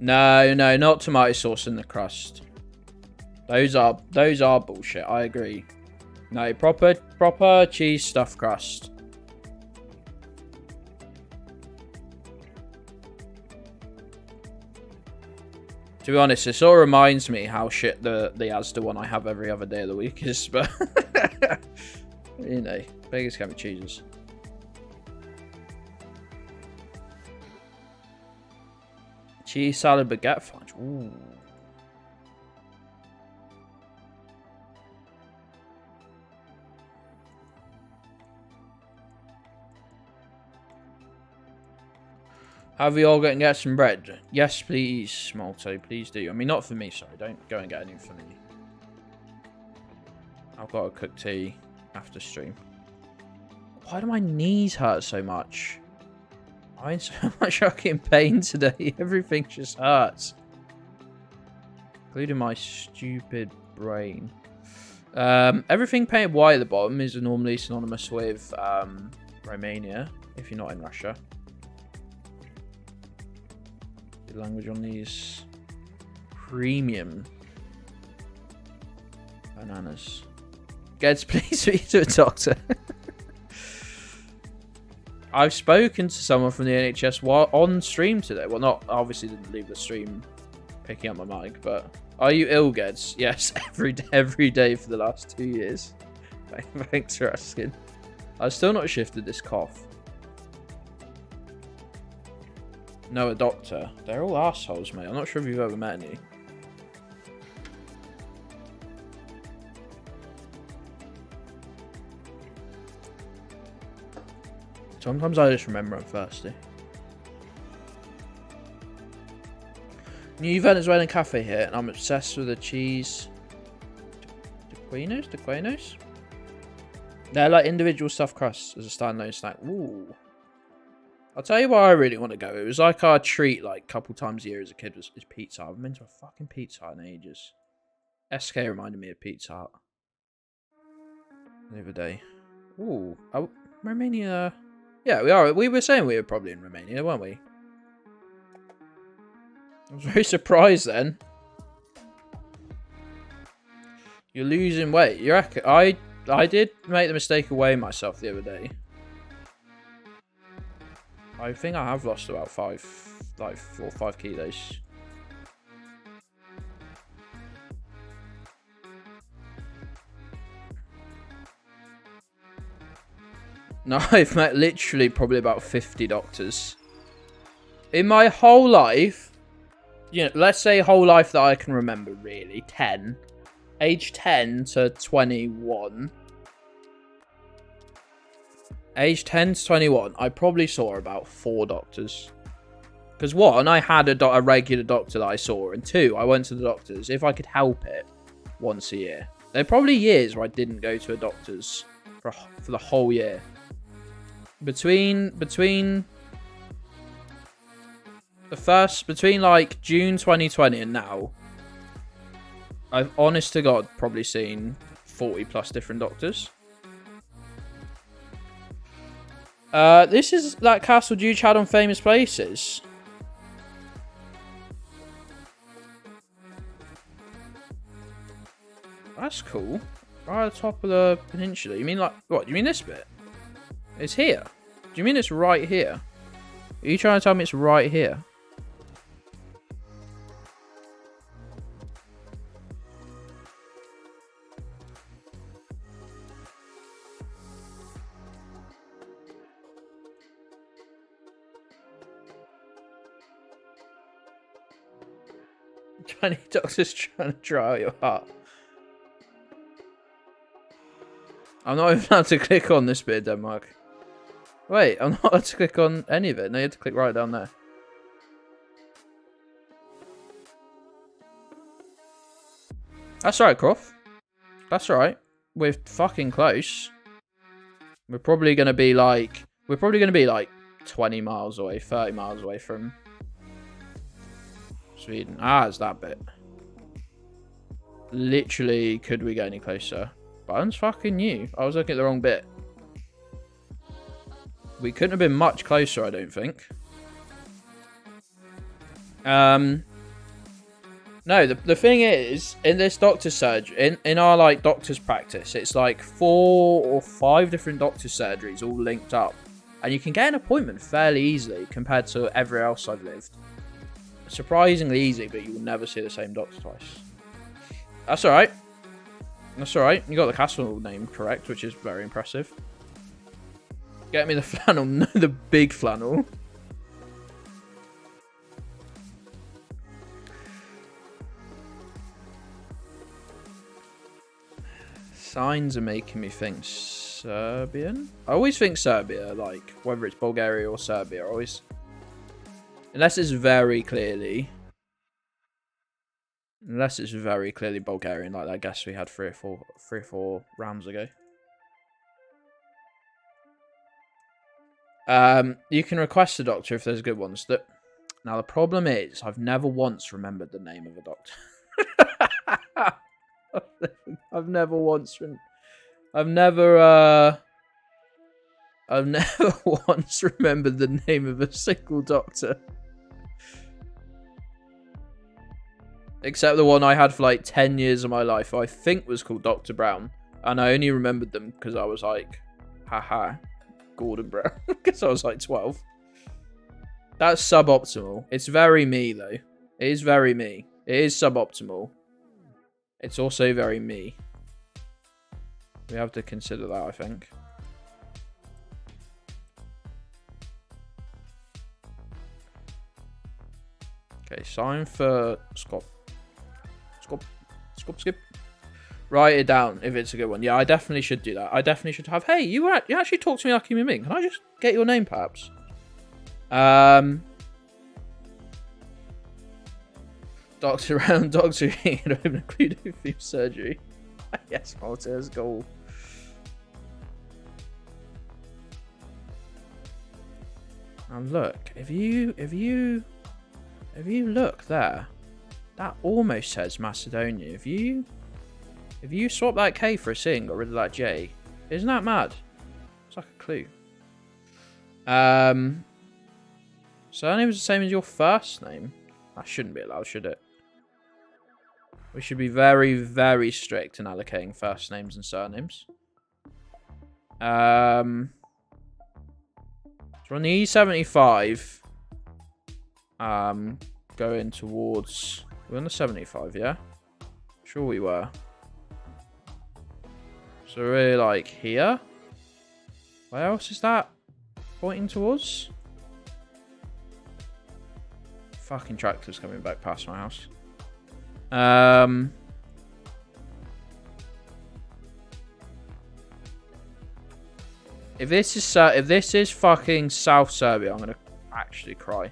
No, not tomato sauce in the crust. Those are bullshit. I agree. No, proper cheese stuffed crust. To be honest, it sort of reminds me how shit the Asda one I have every other day of the week is, but you know, beggars can't be choosers. Cheese salad baguette fudge. Ooh. Have we all got to get some bread? Yes, please, Malto. Please do. I mean, not for me, sorry. Don't go and get any for me. I've got to cook tea after stream. Why do my knees hurt so much? I'm in so much fucking pain today. Everything just hurts. Including my stupid brain. Everything painted white at the bottom is normally synonymous with Romania, if you're not in Russia. The language on these. Premium. Bananas. Gedds, please speak to a doctor. I've spoken to someone from the NHS while on stream today. Well, not obviously didn't leave the stream picking up my mic, but are you ill, Gedds? Yes, every day for the last 2 years. Thanks for asking. I've still not shifted this cough. No, a doctor. They're all assholes, mate. I'm not sure if you've ever met any. Sometimes I just remember I'm thirsty. New Venezuelan cafe here, and I'm obsessed with the cheese. Tequinos? They're like individual stuffed crusts as a standalone snack. Ooh. I'll tell you where I really want to go. It was like our treat like a couple times a year as a kid is Pizza Hut. I've been to a fucking Pizza Hut in ages. SK reminded me of Pizza Hut. The other day. Ooh. Oh, Romania. Yeah, we are. We were saying we were probably in Romania, weren't we? I was very surprised then. You're losing weight. You reckon? I did make the mistake of weighing myself the other day. I think I have lost about 4 or 5 kilos. No, I've met literally probably about 50 doctors. In my whole life, you know, let's say whole life that I can remember, really, 10. Age 10 to 21. Age 10 to 21, I probably saw about 4 doctors. Because 1, I had a regular doctor that I saw, and 2, I went to the doctors, if I could help it, once a year. There are probably years where I didn't go to a doctor's for the whole year. Between like June 2020 and now, I've honest to God probably seen 40 plus different doctors. This is that castle Juge had on Famous Places. That's cool. Right at the top of the peninsula. You mean like what? You mean this bit? It's here. Do you mean it's right here? Are you trying to tell me it's right here? Tiny doctors trying to dry out your heart. I'm not even allowed to click on this bit, Denmark. Wait, I'm not allowed to click on any of it. No, you have to click right down there. That's right, Croft. That's right. We're fucking close. We're probably gonna be like 20 miles away, 30 miles away from Sweden. Ah, it's that bit. Literally, could we get any closer? Bones fucking new. I was looking at the wrong bit. We couldn't have been much closer, I don't think. No, the thing is, in this doctor's surgery, in our like doctor's practice, it's like 4 or 5 different doctor's surgeries all linked up, and you can get an appointment fairly easily compared to everywhere else I've lived. Surprisingly easy, but you will never see the same doctor twice. That's all right. That's all right. You got the castle name correct, which is very impressive. Get me the flannel, no, the big flannel. Signs are making me think Serbian. I always think Serbia, like whether it's Bulgaria or Serbia, always, unless it's very clearly Bulgarian, like that guess we had 3 or 4 rounds ago. You can request a doctor if there's good ones. Now the problem is, I've never once remembered the name of a doctor. I've never once remembered the name of a single doctor. Except the one I had for like 10 years of my life, I think was called Dr. Brown. And I only remembered them because I was like, haha, Gordon Brown. Because I was like 12. That's suboptimal. It's very me, though. It is very me. It is suboptimal. It's also very me. We have to consider that, I think. Okay, sign for Skip. Write it down if it's a good one. Yeah, I definitely should do that. I definitely should have. Hey, you actually talk to me like a human being. Can I just get your name, perhaps? Doctor around, Doctor in occluded theme surgery. Yes, Malta's goal. And look, if you look there, that almost says Macedonia. If you swap that K for a C and got rid of that J, isn't that mad? It's like a clue. Surname is the same as your first name. That shouldn't be allowed, should it? We should be very, very strict in allocating first names and surnames. So we're on the E75. Going towards... We're on the 75, yeah? Sure we were. So we're really like here. Where else is that pointing towards? Fucking tractors coming back past my house. If this is fucking South Serbia, I'm gonna actually cry.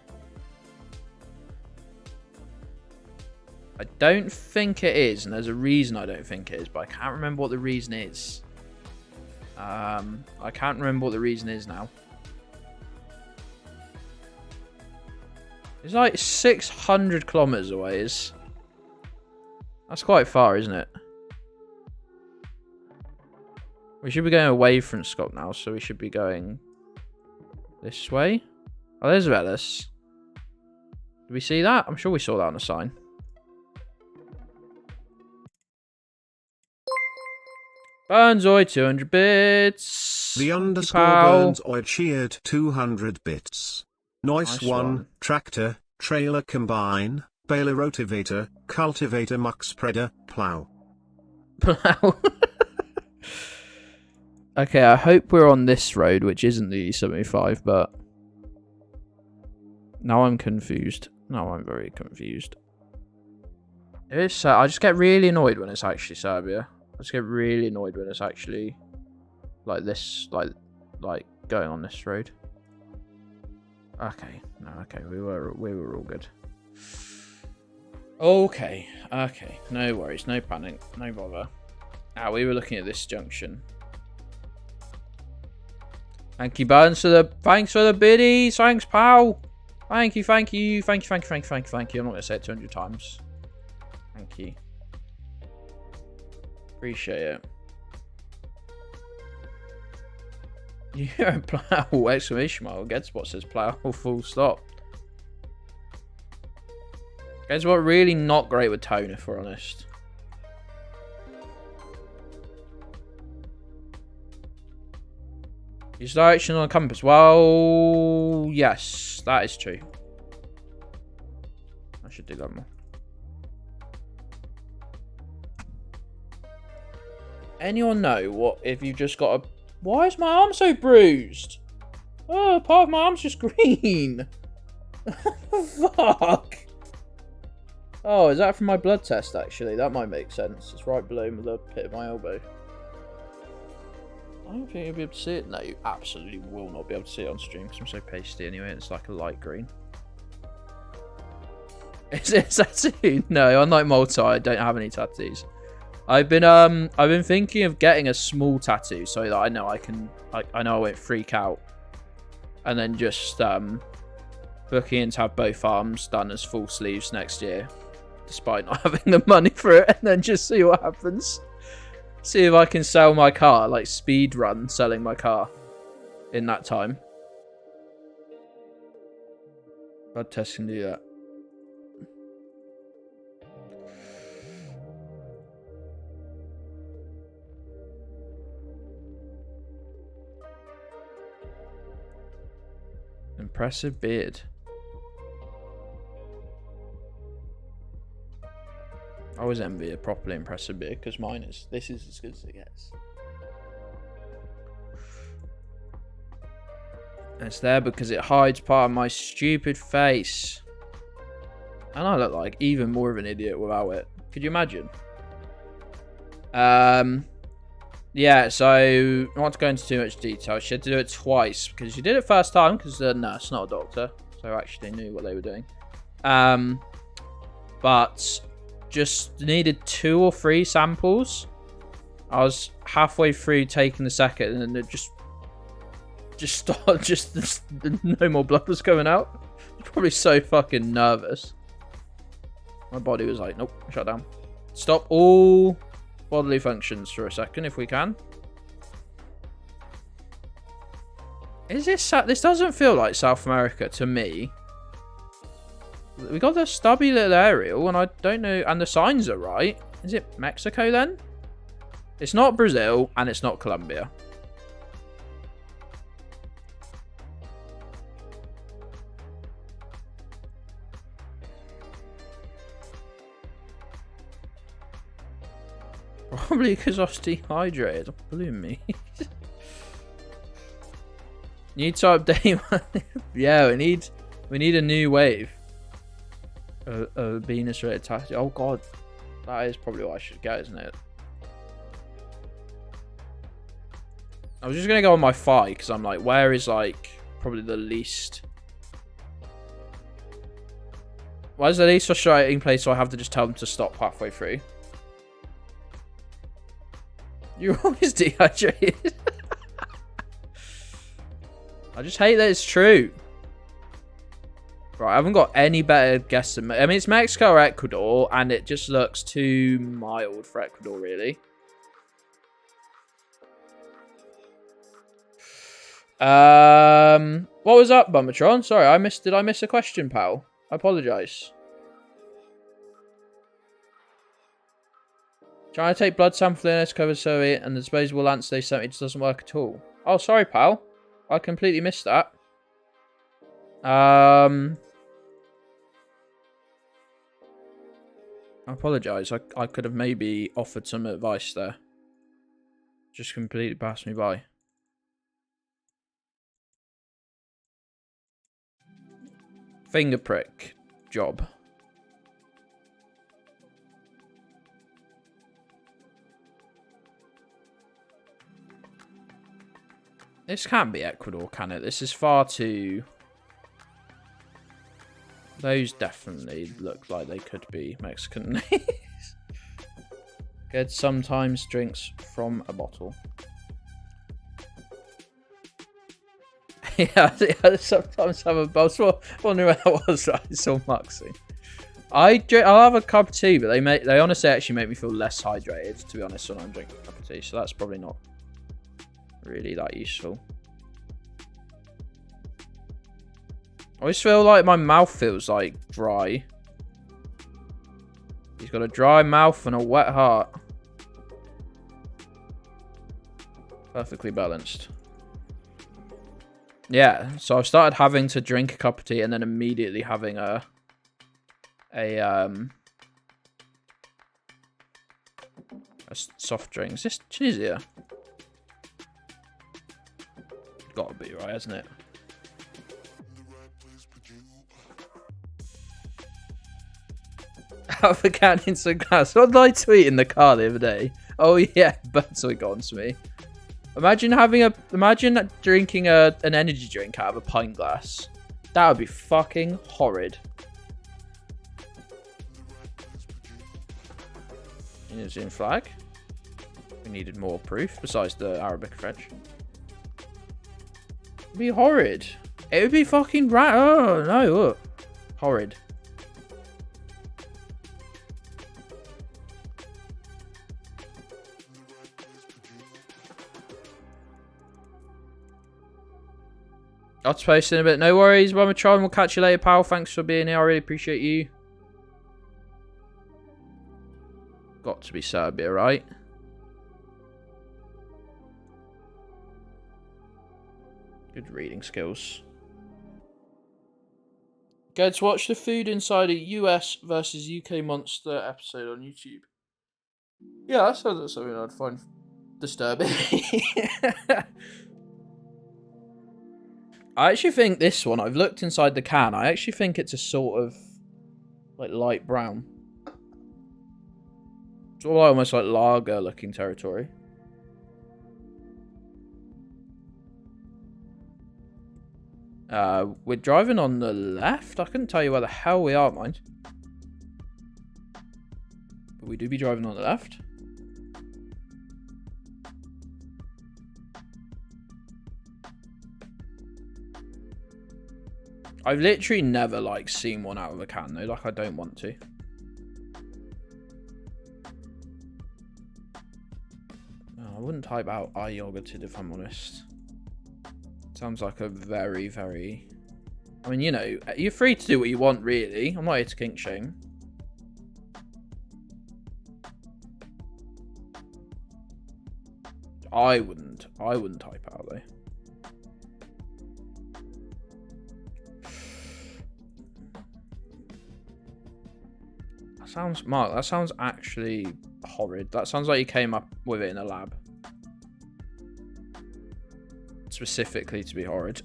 I don't think it is, and there's a reason I don't think it is, but I can't remember what the reason is. I can't remember what the reason is now. It's like 600 kilometers away. That's quite far, isn't it? We should be going away from Scott now, so we should be going this way. Oh, there's Velis. Did we see that? I'm sure we saw that on the sign. Burnsoid, 200 bits. The underscore Pal. Burnsoid cheered 200 bits. Nice one. Tractor, trailer combine, baler rotivator, cultivator muck spreader, plow. Plow. Okay, I hope we're on this road, which isn't the E75, but... Now I'm confused. Now I'm very confused. It's, I just get really annoyed when it's actually Serbia. I just get really annoyed when it's actually... Like this, like going on this road. Okay, no, okay, we were all good. Okay, no worries, no panic, no bother. We were looking at this junction. Thank you, Burns, thanks for the biddies, thanks, pal. Thank you. I'm not gonna say it 200 times. Thank you. Appreciate it. Yeah, plow! Exclamation mark. Gedds what says plow. Full stop. Gedds what really not great with tone, if we're honest. Use direction on a compass. Well, yes, that is true. I should do that more. Anyone know what if you've just got a... Why is my arm so bruised? Oh, part of my arm's just green. Fuck. Oh, is that from my blood test, actually? That might make sense. It's right below the pit of my elbow. I don't think you'll be able to see it. No, you absolutely will not be able to see it on stream because I'm so pasty anyway. It's like a light green. Is it a tattoo? No, unlike Malta, I don't have any tattoos. I've been thinking of getting a small tattoo so that I know I know I won't freak out, and then just booking in to have both arms done as full sleeves next year, despite not having the money for it, and then just see what happens. See if I can sell my car, like speed run selling my car in that time. Blood test can do that. Impressive beard. I always envy a properly impressive beard because this is as good as it gets. And it's there because it hides part of my stupid face. And I look like even more of an idiot without it. Could you imagine? Yeah, so not to go into too much detail. She had to do it twice because she did it first time because the nurse, not a doctor, so actually knew what they were doing. But just needed 2 or 3 samples. I was halfway through taking the second, and then it just stopped. Just no more blood was coming out. I was probably so fucking nervous. My body was like, nope, shut down. Stop all bodily functions for a second if we can. Is this doesn't feel like South America to me. We got the stubby little aerial, and I don't know. And the signs are right. Is it Mexico then? It's not Brazil, and it's not Colombia. Probably because I was dehydrated. Believe me. Need to update. Yeah, we need a new wave. A Venus rated taxi. Oh god, that is probably what I should get, isn't it? I was just gonna go on my Fi because I'm like, where is like probably the least? Where's the least frustrating place so I have to just tell them to stop halfway through? You're always dehydrated. I just hate that it's true. Right, I haven't got any better guess than... I mean, it's Mexico or Ecuador, and it just looks too mild for Ecuador, really. What was up, Bumbatron? Sorry, did I miss a question, pal? I apologise. Trying to take blood sample in cover so it and the disposable lance they sent me just doesn't work at all. Oh, sorry, pal. I completely missed that. I apologise. I could have maybe offered some advice there. Just completely passed me by. Finger prick job. This can't be Ecuador, can it? This is far too... Those definitely look like they could be Mexican names. Gedds sometimes drinks from a bottle. Yeah, I sometimes have a bottle. I wonder where that was. I saw Muxie. I'll have a cup of tea, but they honestly actually make me feel less hydrated, to be honest, when I'm drinking a cup of tea. So that's probably not really that useful. I always feel like my mouth feels like dry. He's got a dry mouth and a wet heart. Perfectly balanced. Yeah, so I've started having to drink a cup of tea and then immediately having a soft drink. Is this Tunisia? Gotta be right, hasn't it? Out of a can instant glass. What did I tweet in the car the other day? Oh yeah, Bertoy got onto me. Imagine drinking an energy drink out of a pint glass. That would be fucking horrid. Indonesian flag. We needed more proof besides the Arabic and French. It'd be horrid. It would be fucking oh no, look. Horrid. I'll post in a bit. No worries, Ramatron. We'll catch you later, pal. Thanks for being here. I really appreciate you. Got to be Serbia, right? Good reading skills. Gedds, watch the food inside a US versus UK monster episode on YouTube. Yeah, that sounds like something I'd find disturbing. I actually think this one, I've looked inside the can, I actually think it's a sort of like light brown. It's all almost like lager looking territory. We're driving on the left? I couldn't tell you where the hell we are, mind. But we do be driving on the left. I've literally never, like, seen one out of a can, though. Like, I don't want to. Oh, I wouldn't type out iYogurted if I'm honest. Sounds like a very, very I mean, you know, you're free to do what you want, really. I'm not here to kink shame. I wouldn't type out, though. Mark, that sounds actually horrid. That sounds like you came up with it in a lab. Specifically to be horrid.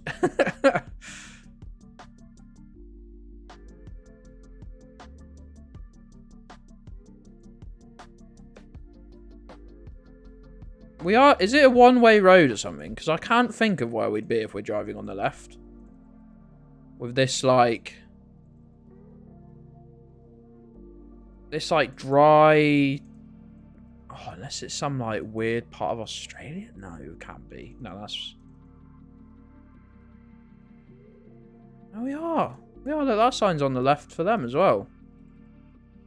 Is it a one-way road or something? Because I can't think of where we'd be if we're driving on the left. With this, like... dry... Oh, unless it's some, like, weird part of Australia? No, it can't be. No, that's... Oh, we are. We are. Look, that sign's on the left for them as well.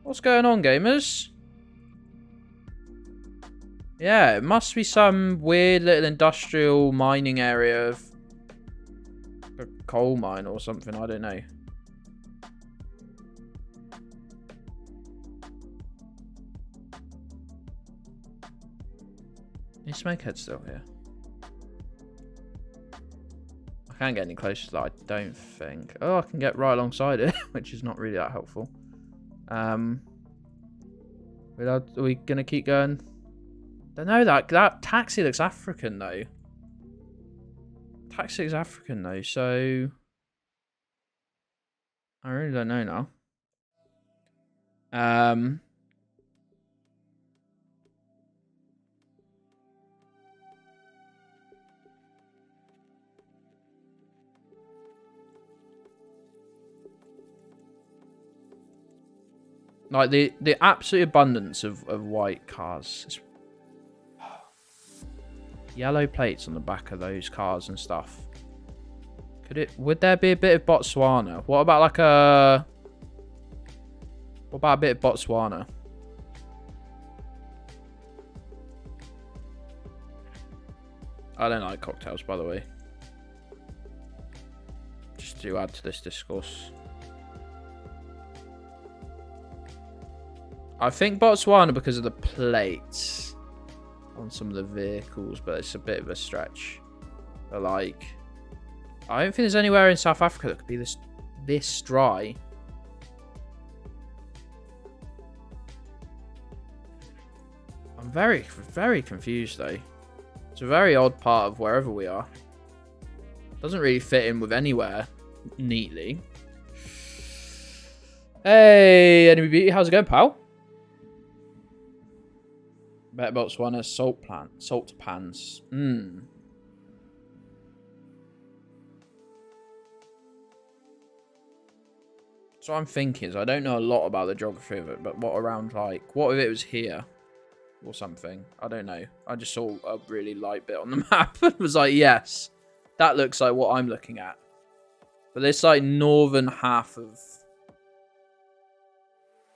What's going on, gamers? Yeah, it must be some weird little industrial mining area of a coal mine or something. I don't know. Is Smokehead still here? I can't get any closer to that, I don't think. Oh, I can get right alongside it, which is not really that helpful. Are we going to keep going? I don't know, that taxi looks African, though. Taxi looks African, though, so... I really don't know now. Like, the absolute abundance of white cars. It's... Yellow plates on the back of those cars and stuff. Would there be a bit of Botswana? What about like a... What about a bit of Botswana? I don't like cocktails, by the way. Just to add to this discourse. I think Botswana because of the plates on some of the vehicles, but it's a bit of a stretch. But like, I don't think there's anywhere in South Africa that could be this dry. I'm very, very confused though. It's a very odd part of wherever we are. Doesn't really fit in with anywhere neatly. Hey, Enemy Beauty, how's it going, pal? Better Botswana salt pans. So I'm thinking is I don't know a lot about the geography of it, but what if it was here or something? I don't know. I just saw a really light bit on the map and was like, yes, that looks like what I'm looking at. But this like northern half of...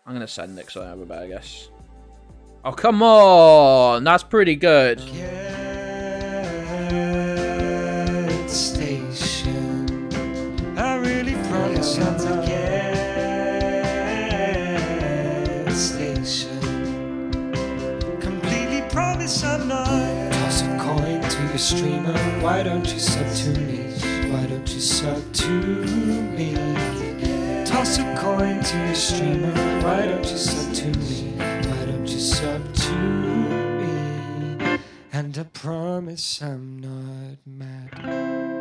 I'm gonna send it because I have a better guess. Oh, come on! That's pretty good. Gedds station. I really promise not to Gedds station. Completely promise I'm not. Toss a coin to your streamer. Why don't you sub to me? Why don't you sub to me? Toss a coin to your streamer. Why don't you sub to me? Why don't you sub to me? And I promise I'm not mad.